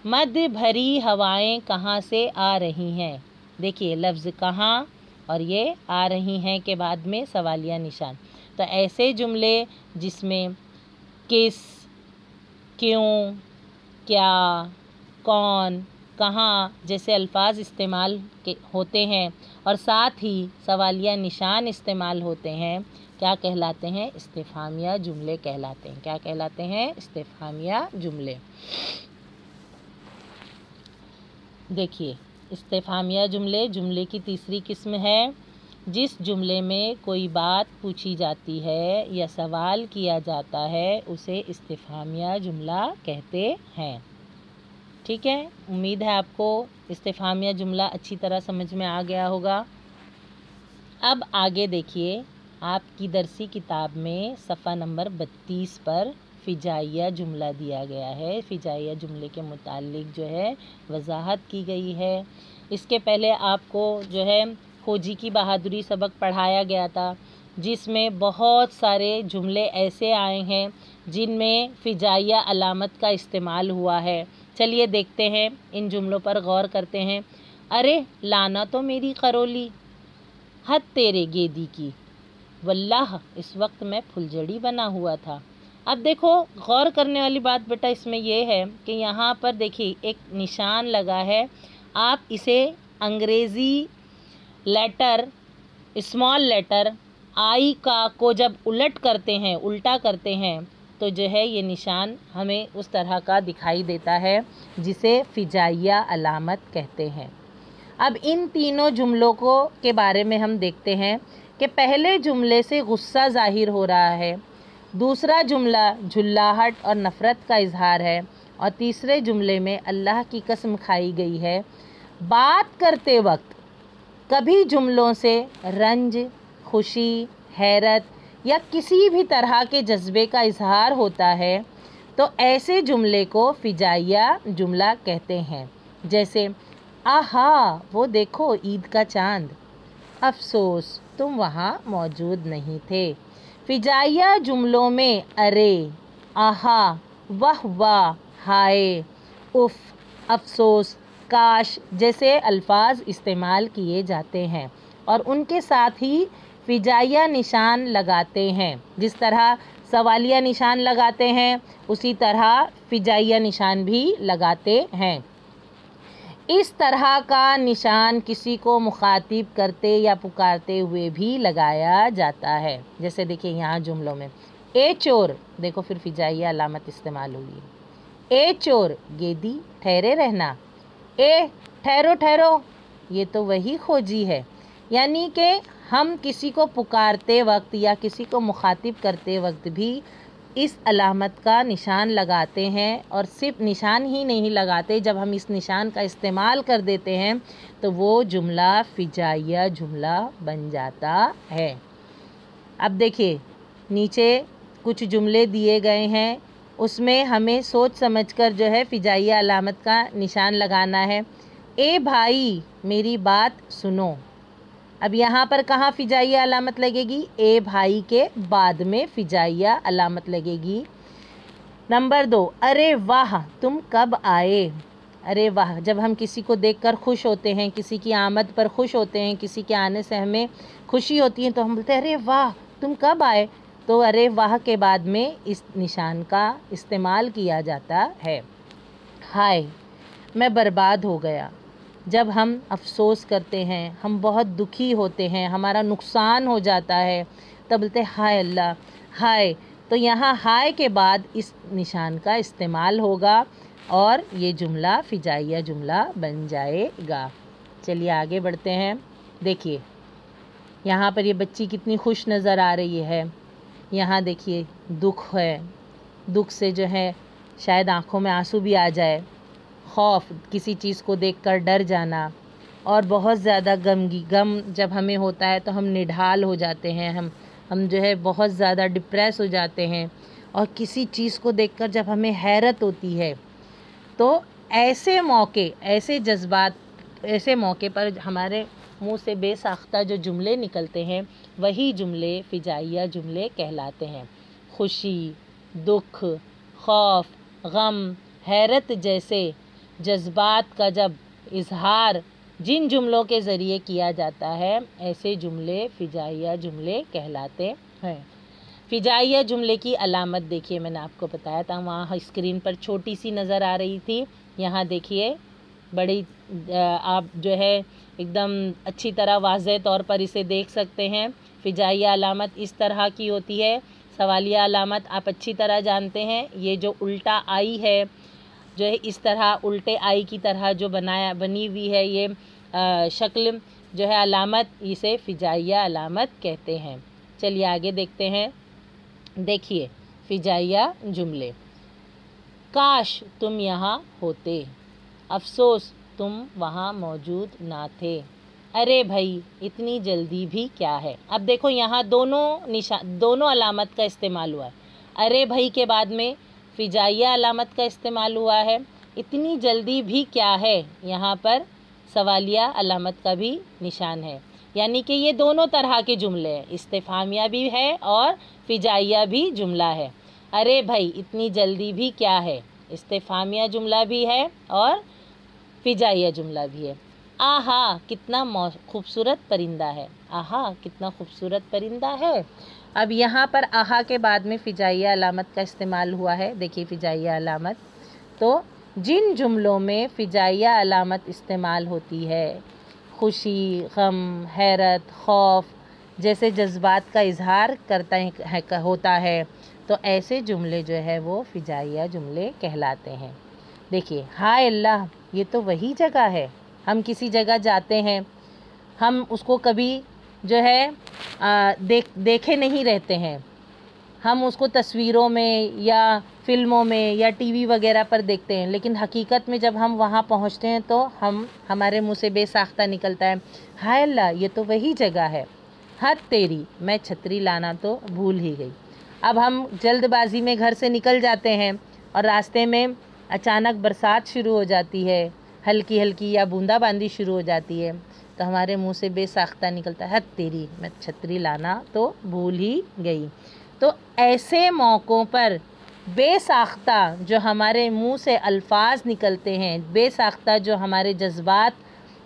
مد بھری ہوائیں کہاں سے آ رہی ہیں؟ دیکھیے لفظ کہاں اور یہ آ رہی ہیں کے بعد میں سوالیہ نشان۔ تو ایسے جملے جس میں کس، کیوں، کیا، کون، کہاں جیسے الفاظ استعمال ہوتے ہیں اور ساتھ ہی سوالیہ نشان استعمال ہوتے ہیں، کیا کہلاتے ہیں؟ استفہامیہ جملے کہلاتے ہیں۔ کیا کہلاتے ہیں؟ استفہامیہ جملے۔ دیکھیے استفہامیہ جملے، جملے کی تیسری قسم ہے جس جملے میں کوئی بات پوچھی جاتی ہے یا سوال کیا جاتا ہے اسے استفہامیہ جملہ کہتے ہیں۔ ٹھیک ہے، امید ہے آپ کو استفہامیہ جملہ اچھی طرح سمجھ میں آ گیا ہوگا۔ اب آگے دیکھیے، آپ کی درسی کتاب میں صفحہ نمبر 32 پر فجائیہ جملہ دیا گیا ہے۔ فجائیہ جملے کے متعلق جو ہے وضاحت کی گئی ہے۔ اس کے پہلے آپ کو جو ہے کھوجی کی بہادری سبق پڑھایا گیا تھا جس میں بہت سارے جملے ایسے آئے ہیں جن میں فجائیہ علامت کا استعمال ہوا ہے۔ چلیے دیکھتے ہیں، ان جملوں پر غور کرتے ہیں۔ ارے لانا تو میری قرولی، حد تیرے گیدی کی، واللہ اس وقت میں پھلجڑی بنا ہوا تھا۔ اب دیکھو غور کرنے والی بات بیٹا اس میں یہ ہے کہ یہاں پر دیکھیے ایک نشان لگا ہے، آپ اسے انگریزی لیٹر اسمال لیٹر آئی کو جب الٹ کرتے ہیں، الٹا کرتے ہیں تو جو ہے یہ نشان ہمیں اس طرح کا دکھائی دیتا ہے جسے فجائیہ علامت کہتے ہیں۔ اب ان تینوں جملوں کے بارے میں ہم دیکھتے ہیں کہ پہلے جملے سے غصہ ظاہر ہو رہا ہے، دوسرا جملہ جھلاہٹ اور نفرت کا اظہار ہے، اور تیسرے جملے میں اللہ کی قسم کھائی گئی ہے۔ بات کرتے وقت کبھی جملوں سے رنج، خوشی، حیرت یا کسی بھی طرح کے جذبے کا اظہار ہوتا ہے تو ایسے جملے کو فجائیہ جملہ کہتے ہیں، جیسے آہا وہ دیکھو عید کا چاند، افسوس تم وہاں موجود نہیں تھے۔ فجائیہ جملوں میں ارے، آہا، واہ واہ، ہائے، اف، افسوس، کاش جیسے الفاظ استعمال کیے جاتے ہیں اور ان کے ساتھ ہی فجائیہ نشان لگاتے ہیں۔ جس طرح سوالیہ نشان لگاتے ہیں اسی طرح فجائیہ نشان بھی لگاتے ہیں۔ اس طرح کا نشان کسی کو مخاطب کرتے یا پکارتے ہوئے بھی لگایا جاتا ہے، جیسے دیکھیں یہاں جملوں میں اے چور، دیکھو پھر فجائیہ علامت استعمال ہوئی ہے، اے چور گیدی ٹھہرے رہنا، اے ٹھہرو ٹھہرو یہ تو وہی کھوجی ہے۔ یعنی کہ ہم کسی کو پکارتے وقت یا کسی کو مخاطب کرتے وقت بھی اس علامت کا نشان لگاتے ہیں، اور صرف نشان ہی نہیں لگاتے، جب ہم اس نشان کا استعمال کر دیتے ہیں تو وہ جملہ فجائیہ جملہ بن جاتا ہے۔ اب دیکھیے نیچے کچھ جملے دیے گئے ہیں، اس میں ہمیں سوچ سمجھ کر جو ہے فجائیہ علامت کا نشان لگانا ہے۔ اے بھائی میری بات سنو، اب یہاں پر کہاں فجائیہ علامت لگے گی؟ اے بھائی کے بعد میں فجائیہ علامت لگے گی۔ نمبر 2، ارے واہ تم کب آئے۔ ارے واہ، جب ہم کسی کو دیکھ کر خوش ہوتے ہیں، کسی کی آمد پر خوش ہوتے ہیں، کسی کے آنے سے ہمیں خوشی ہوتی ہے تو ہم بولتے ہیں ارے واہ تم کب آئے، تو ارے واہ کے بعد میں اس نشان کا استعمال کیا جاتا ہے۔ ہائے میں برباد ہو گیا، جب ہم افسوس کرتے ہیں، ہم بہت دکھی ہوتے ہیں، ہمارا نقصان ہو جاتا ہے تب بولتے ہیں ہائے اللہ، ہائے، تو یہاں ہائے کے بعد اس نشان کا استعمال ہوگا اور یہ جملہ فجائیہ جملہ بن جائے گا۔ چلیے آگے بڑھتے ہیں۔ دیکھیے یہاں پر یہ بچی کتنی خوش نظر آ رہی ہے، یہاں دیکھیے دکھ ہے، دکھ سے جو ہے شاید آنکھوں میں آنسو بھی آ جائے، خوف کسی چیز کو دیکھ کر ڈر جانا، اور بہت زیادہ غم جب ہمیں ہوتا ہے تو ہم نڈھال ہو جاتے ہیں، ہم جو ہے بہت زیادہ ڈپریس ہو جاتے ہیں، اور کسی چیز کو دیکھ کر جب ہمیں حیرت ہوتی ہے تو ایسے موقع، ایسے جذبات، ایسے موقع پر ہمارے منہ سے بے ساختہ جو جملے نکلتے ہیں وہی جملے فجائیہ جملے کہلاتے ہیں۔ خوشی، دکھ، خوف، غم، حیرت جیسے جذبات کا جب اظہار جن جملوں کے ذریعے کیا جاتا ہے ایسے جملے فجائیہ جملے کہلاتے ہیں۔ فجائیہ جملے کی علامت دیکھیے، میں نے آپ کو بتایا تھا وہاں اسکرین پر چھوٹی سی نظر آ رہی تھی، یہاں دیکھیے بڑی آپ جو ہے ایک دم اچھی طرح واضح طور پر اسے دیکھ سکتے ہیں۔ فجائیہ علامت اس طرح کی ہوتی ہے، سوالیہ علامت آپ اچھی طرح جانتے ہیں، یہ جو الٹا آئی ہے جو ہے اس طرح الٹے آئی کی طرح جو بنی ہوئی ہے یہ شکل جو ہے علامت، اسے فجائیہ علامت کہتے ہیں۔ چلیے آگے دیکھتے ہیں۔ دیکھیے فجائیہ جملے، کاش تم یہاں ہوتے، افسوس تم وہاں موجود نہ تھے، ارے بھائی اتنی جلدی بھی کیا ہے۔ اب دیکھو یہاں دونوں علامت کا استعمال ہوا ہے، ارے بھائی کے بعد میں فجائیہ علامت کا استعمال ہوا ہے، اتنی جلدی بھی کیا ہے یہاں پر سوالیہ علامت کا بھی نشان ہے، یعنی کہ یہ دونوں طرح کے جملے ہیں، استفہامیہ بھی ہے اور فجائیہ بھی جملہ ہے۔ ارے بھائی اتنی جلدی بھی کیا ہے، استفہامیہ جملہ بھی ہے اور فجائیہ جملہ بھی ہے۔ آہا کتنا خوبصورت پرندہ ہے، آہا کتنا خوبصورت پرندہ ہے۔ اب یہاں پر آہا کے بعد میں فجائیہ علامت کا استعمال ہوا ہے، دیکھیے فجائیہ علامت۔ تو جن جملوں میں فجائیہ علامت استعمال ہوتی ہے، خوشی، غم، حیرت، خوف جیسے جذبات کا اظہار ہوتا ہے، تو ایسے جملے جو ہے وہ فجائیہ جملے کہلاتے ہیں۔ دیکھیے ہائے اللہ، یہ تو وہی جگہ ہے۔ ہم کسی جگہ جاتے ہیں، ہم اس کو کبھی جو ہے دیکھے نہیں رہتے ہیں، ہم اس کو تصویروں میں یا فلموں میں یا ٹی وی وغیرہ پر دیکھتے ہیں، لیکن حقیقت میں جب ہم وہاں پہنچتے ہیں تو ہمارے منہ سے بے ساختہ نکلتا ہے، ہائے اللہ یہ تو وہی جگہ ہے، حد تیری میں چھتری لانا تو بھول ہی گئی۔ اب ہم جلد بازی میں گھر سے نکل جاتے ہیں اور راستے میں اچانک برسات شروع ہو جاتی ہے، ہلکی ہلکی یا بوندا باندی شروع ہو جاتی ہے، تو ہمارے منہ سے بے ساختہ نکلتا ہے، حد تیری میں چھتری لانا تو بھول ہی گئی۔ تو ایسے موقعوں پر بے ساختہ جو ہمارے منہ سے الفاظ نکلتے ہیں، بے ساختہ جو ہمارے جذبات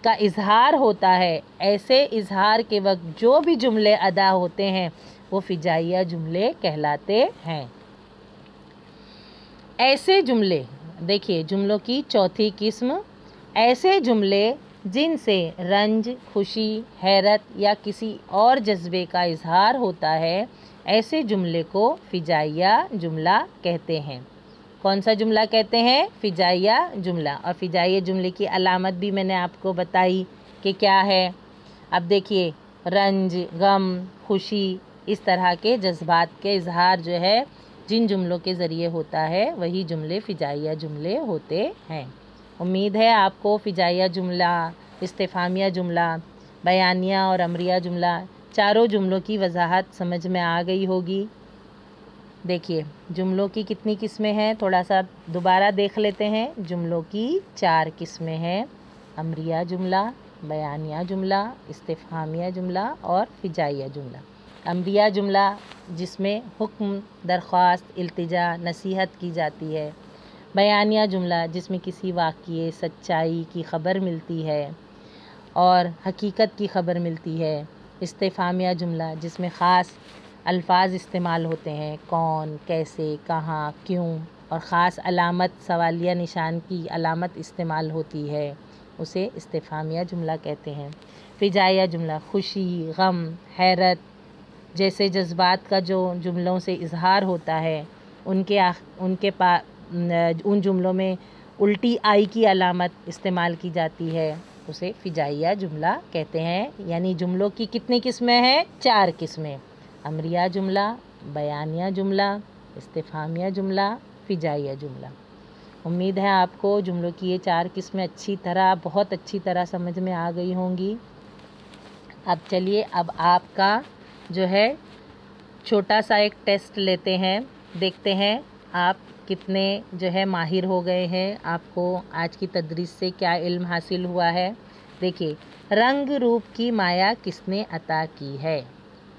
کا اظہار ہوتا ہے، ایسے اظہار کے وقت جو بھی جملے ادا ہوتے ہیں وہ فجائیہ جملے کہلاتے ہیں۔ ایسے جملے، دیکھیے جملوں کی چوتھی قسم، ایسے جملے جن سے رنج، خوشی، حیرت یا کسی اور جذبے کا اظہار ہوتا ہے، ایسے جملے کو فجائیہ جملہ کہتے ہیں۔ کون سا جملہ کہتے ہیں؟ فجائیہ جملہ۔ اور فجائیہ جملے کی علامت بھی میں نے آپ کو بتائی کہ کیا ہے۔ اب دیکھیے رنج، غم، خوشی اس طرح کے جذبات کے اظہار جو ہے جن جملوں کے ذریعے ہوتا ہے وہی جملے فجائیہ جملے ہوتے ہیں۔ امید ہے آپ کو فجائیہ جملہ، استفہامیہ جملہ، بیانیہ اور امریہ جملہ چاروں جملوں کی وضاحت سمجھ میں آ گئی ہوگی۔ دیکھیے جملوں کی کتنی قسمیں ہیں، تھوڑا سا دوبارہ دیکھ لیتے ہیں۔ جملوں کی 4 قسمیں ہیں، امریہ جملہ، بیانیہ جملہ، استفہامیہ جملہ اور فجائیہ جملہ۔ امریہ جملہ جس میں حکم، درخواست، التجا، نصیحت کی جاتی ہے۔ بیانیہ جملہ جس میں کسی واقعے، سچائی کی خبر ملتی ہے اور حقیقت کی خبر ملتی ہے۔ استفہامیہ جملہ جس میں خاص الفاظ استعمال ہوتے ہیں، کون، کیسے، کہاں، کیوں، اور خاص علامت، سوالیہ نشان کی علامت استعمال ہوتی ہے، اسے استفہامیہ جملہ کہتے ہیں۔ فجائیہ جملہ خوشی، غم، حیرت جیسے جذبات کا جو جملوں سے اظہار ہوتا ہے، ان جملوں میں الٹی آئی کی علامت استعمال کی جاتی ہے، اسے فجائیہ جملہ کہتے ہیں۔ یعنی جملوں کی کتنی قسمیں ہیں؟ 4 قسمیں، امریہ جملہ، بیانیہ جملہ، استفہامیہ جملہ، فجائیہ جملہ۔ امید ہے آپ کو جملوں کی یہ 4 قسمیں بہت اچھی طرح سمجھ میں آ گئی ہوں گی۔ اب چلیے اب آپ کا جو ہے چھوٹا سا ایک ٹیسٹ لیتے ہیں، دیکھتے ہیں آپ کتنے جو ہے ماہر ہو گئے ہیں، آپ کو آج کی تدریس سے کیا علم حاصل ہوا ہے۔ دیکھیے رنگ روپ کی مایا کس نے عطا کی ہے۔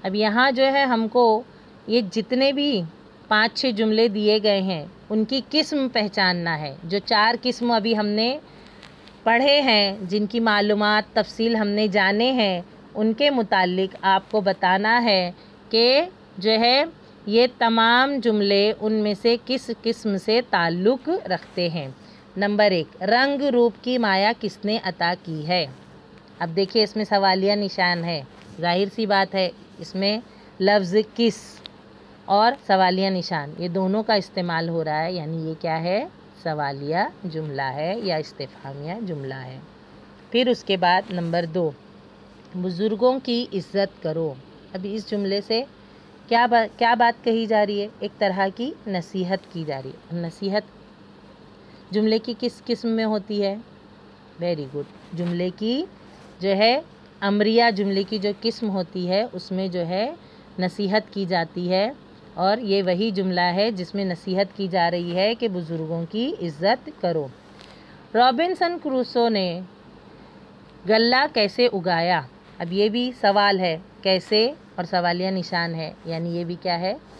اب یہاں جو ہے ہم کو یہ جتنے بھی 5-6 جملے دیے گئے ہیں ان کی قسم پہچاننا ہے۔ جو 4 قسم ابھی ہم نے پڑھے ہیں، جن کی معلومات تفصیل ہم نے جانے ہیں، ان کے متعلق آپ کو بتانا ہے کہ جو ہے یہ تمام جملے ان میں سے کس قسم سے تعلق رکھتے ہیں۔ نمبر 1، رنگ روپ کی مایا کس نے عطا کی ہے۔ اب دیکھیے اس میں سوالیہ نشان ہے، ظاہر سی بات ہے اس میں لفظ کس اور سوالیہ نشان یہ دونوں کا استعمال ہو رہا ہے، یعنی یہ کیا ہے؟ سوالیہ جملہ ہے یا استفہامیہ جملہ ہے۔ پھر اس کے بعد نمبر 2، بزرگوں کی عزت کرو۔ ابھی اس جملے سے کیا بات کہی جا رہی ہے؟ ایک طرح کی نصیحت کی جا رہی ہے۔ نصیحت جملے کی کس قسم میں ہوتی ہے؟ ویری گڈ، جملے کی جو ہے امریہ جملے کی جو قسم ہوتی ہے اس میں جو ہے نصیحت کی جاتی ہے، اور یہ وہی جملہ ہے جس میں نصیحت کی جا رہی ہے کہ بزرگوں کی عزت کرو۔ رابنسن کروسو نے غلہ کیسے اگایا؟ اب یہ بھی سوال ہے، کیسے اور سوالیہ نشان ہے، یعنی یہ بھی کیا ہے؟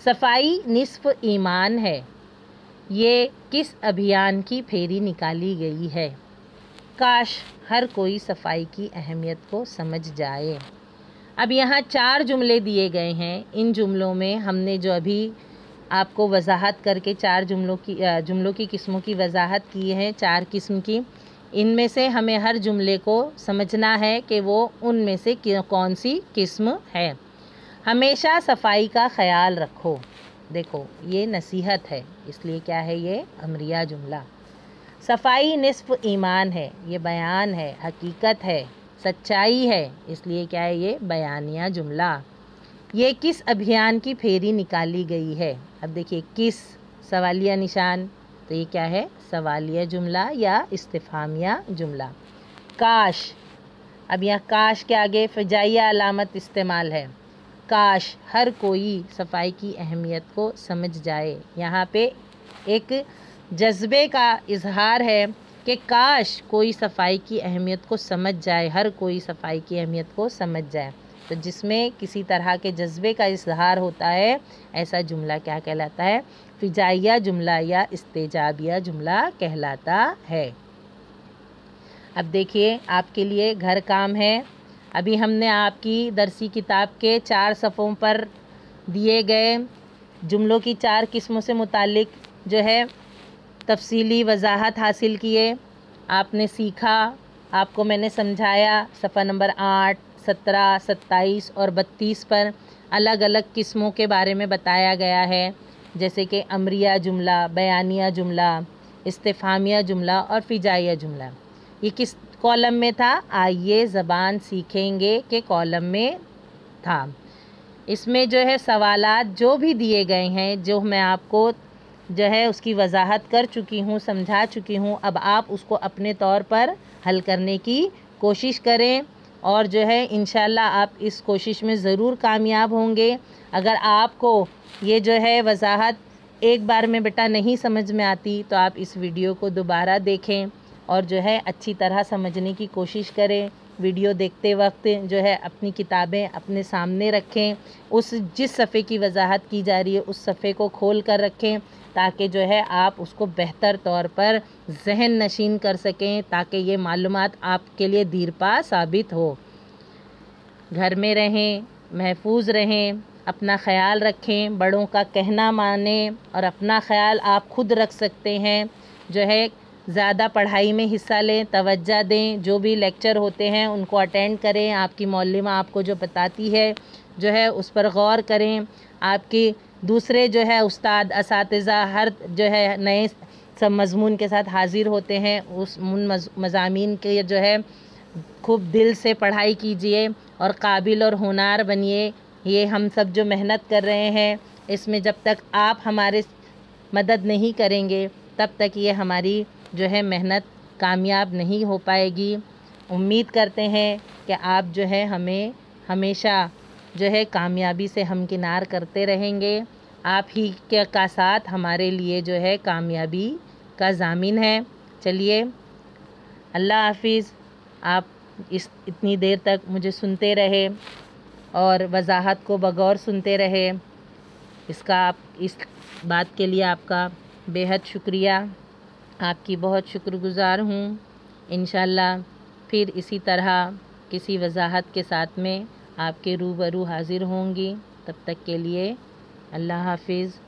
صفائی نصف ایمان ہے، یہ کس ابھیان کی پھیری نکالی گئی ہے؟ کاش ہر کوئی صفائی کی اہمیت کو سمجھ جائے۔ اب یہاں 4 جملے دیے گئے ہیں۔ ان جملوں میں ہم نے جو ابھی آپ کو وضاحت کر کے 4 جملوں کی قسموں کی وضاحت کی ہے، 4 قسم کی، ان میں سے ہمیں ہر جملے کو سمجھنا ہے کہ وہ ان میں سے کون سی قسم ہے۔ ہمیشہ صفائی کا خیال رکھو۔ دیکھو یہ نصیحت ہے، اس لیے کیا ہے یہ امریہ جملہ۔ صفائی نصف ایمان ہے، یہ بیان ہے، حقیقت ہے، سچائی ہے، اس لیے کیا ہے یہ بیانیہ جملہ۔ یہ کس ابھیان کی پھیری نکالی گئی ہے؟ اب دیکھیے کس سوالیہ نشان، تو یہ کیا ہے سوالیہ جملہ یا استفہامیہ جملہ۔ کاش، اب یہاں کاش کے آگے فجائیہ علامت استعمال ہے۔ کاش ہر کوئی صفائی کی اہمیت کو سمجھ جائے۔ یہاں پہ ایک جذبے کا اظہار ہے کہ کاش کوئی صفائی کی اہمیت کو سمجھ جائے، ہر کوئی صفائی کی اہمیت کو سمجھ جائے۔ تو جس میں کسی طرح کے جذبے کا اظہار ہوتا ہے، ایسا جملہ کیا کہلاتا ہے؟ فجائیہ جملہ یا استجابیہ جملہ کہلاتا ہے۔ اب دیکھیے آپ کے لیے گھر کام ہے۔ ابھی ہم نے آپ کی درسی کتاب کے 4 صفحوں پر دیے گئے جملوں کی 4 قسموں سے متعلق جو ہے تفصیلی وضاحت حاصل کیے، آپ نے سیکھا، آپ کو میں نے سمجھایا۔ صفحہ نمبر 8، 17، 27 اور 32 پر الگ الگ قسموں کے بارے میں بتایا گیا ہے، جیسے کہ امریہ جملہ، بیانیہ جملہ، استفہامیہ جملہ اور فجائیہ جملہ۔ یہ کس کالم میں تھا؟ آئیے زبان سیکھیں گے کہ کالم میں تھا۔ اس میں جو ہے سوالات جو بھی دیے گئے ہیں، جو میں آپ کو جو ہے اس کی وضاحت کر چکی ہوں، سمجھا چکی ہوں، اب آپ اس کو اپنے طور پر حل کرنے کی کوشش کریں، اور جو ہے انشاءاللہ آپ اس کوشش میں ضرور کامیاب ہوں گے۔ اگر آپ کو یہ جو ہے وضاحت ایک بار میں بیٹا نہیں سمجھ میں آتی تو آپ اس ویڈیو کو دوبارہ دیکھیں اور جو ہے اچھی طرح سمجھنے کی کوشش کریں۔ ویڈیو دیکھتے وقت جو ہے اپنی کتابیں اپنے سامنے رکھیں، جس صفحے کی وضاحت کی جا رہی ہے اس صفحے کو کھول کر رکھیں، تاکہ جو ہے آپ اس کو بہتر طور پر ذہن نشین کر سکیں، تاکہ یہ معلومات آپ کے لیے دیرپا ثابت ہو۔ گھر میں رہیں، محفوظ رہیں، اپنا خیال رکھیں، بڑوں کا کہنا مانیں اور اپنا خیال آپ خود رکھ سکتے ہیں۔ جو ہے زیادہ پڑھائی میں حصہ لیں، توجہ دیں، جو بھی لیکچر ہوتے ہیں ان کو اٹینڈ کریں، آپ کی معلمہ آپ کو جو بتاتی ہے جو ہے اس پر غور کریں۔ آپ کی دوسرے جو ہے استاد اساتذہ ہر جو ہے نئے سب مضمون کے ساتھ حاضر ہوتے ہیں، اس مضامین کے جو ہے خوب دل سے پڑھائی کیجئے اور قابل اور ہونہار بنیے۔ یہ ہم سب جو محنت کر رہے ہیں، اس میں جب تک آپ ہمارے مدد نہیں کریں گے تب تک یہ ہماری جو ہے محنت کامیاب نہیں ہو پائے گی۔ امید کرتے ہیں کہ آپ جو ہے ہمیں ہمیشہ جو ہے کامیابی سے ہمکنار کرتے رہیں گے۔ آپ ہی کا ساتھ ہمارے لیے جو ہے کامیابی کا ضامن ہے۔ چلیے اللہ حافظ۔ آپ اتنی دیر تک مجھے سنتے رہے اور وضاحت کو بغور سنتے رہے، اس بات کے لیے آپ کا بے حد شکریہ۔ آپ کی بہت شکر گزار ہوں۔ انشاءاللہ پھر اسی طرح کسی وضاحت کے ساتھ میں آپ کے روبرو حاضر ہوں گی۔ تب تک کے لیے اللہ حافظ۔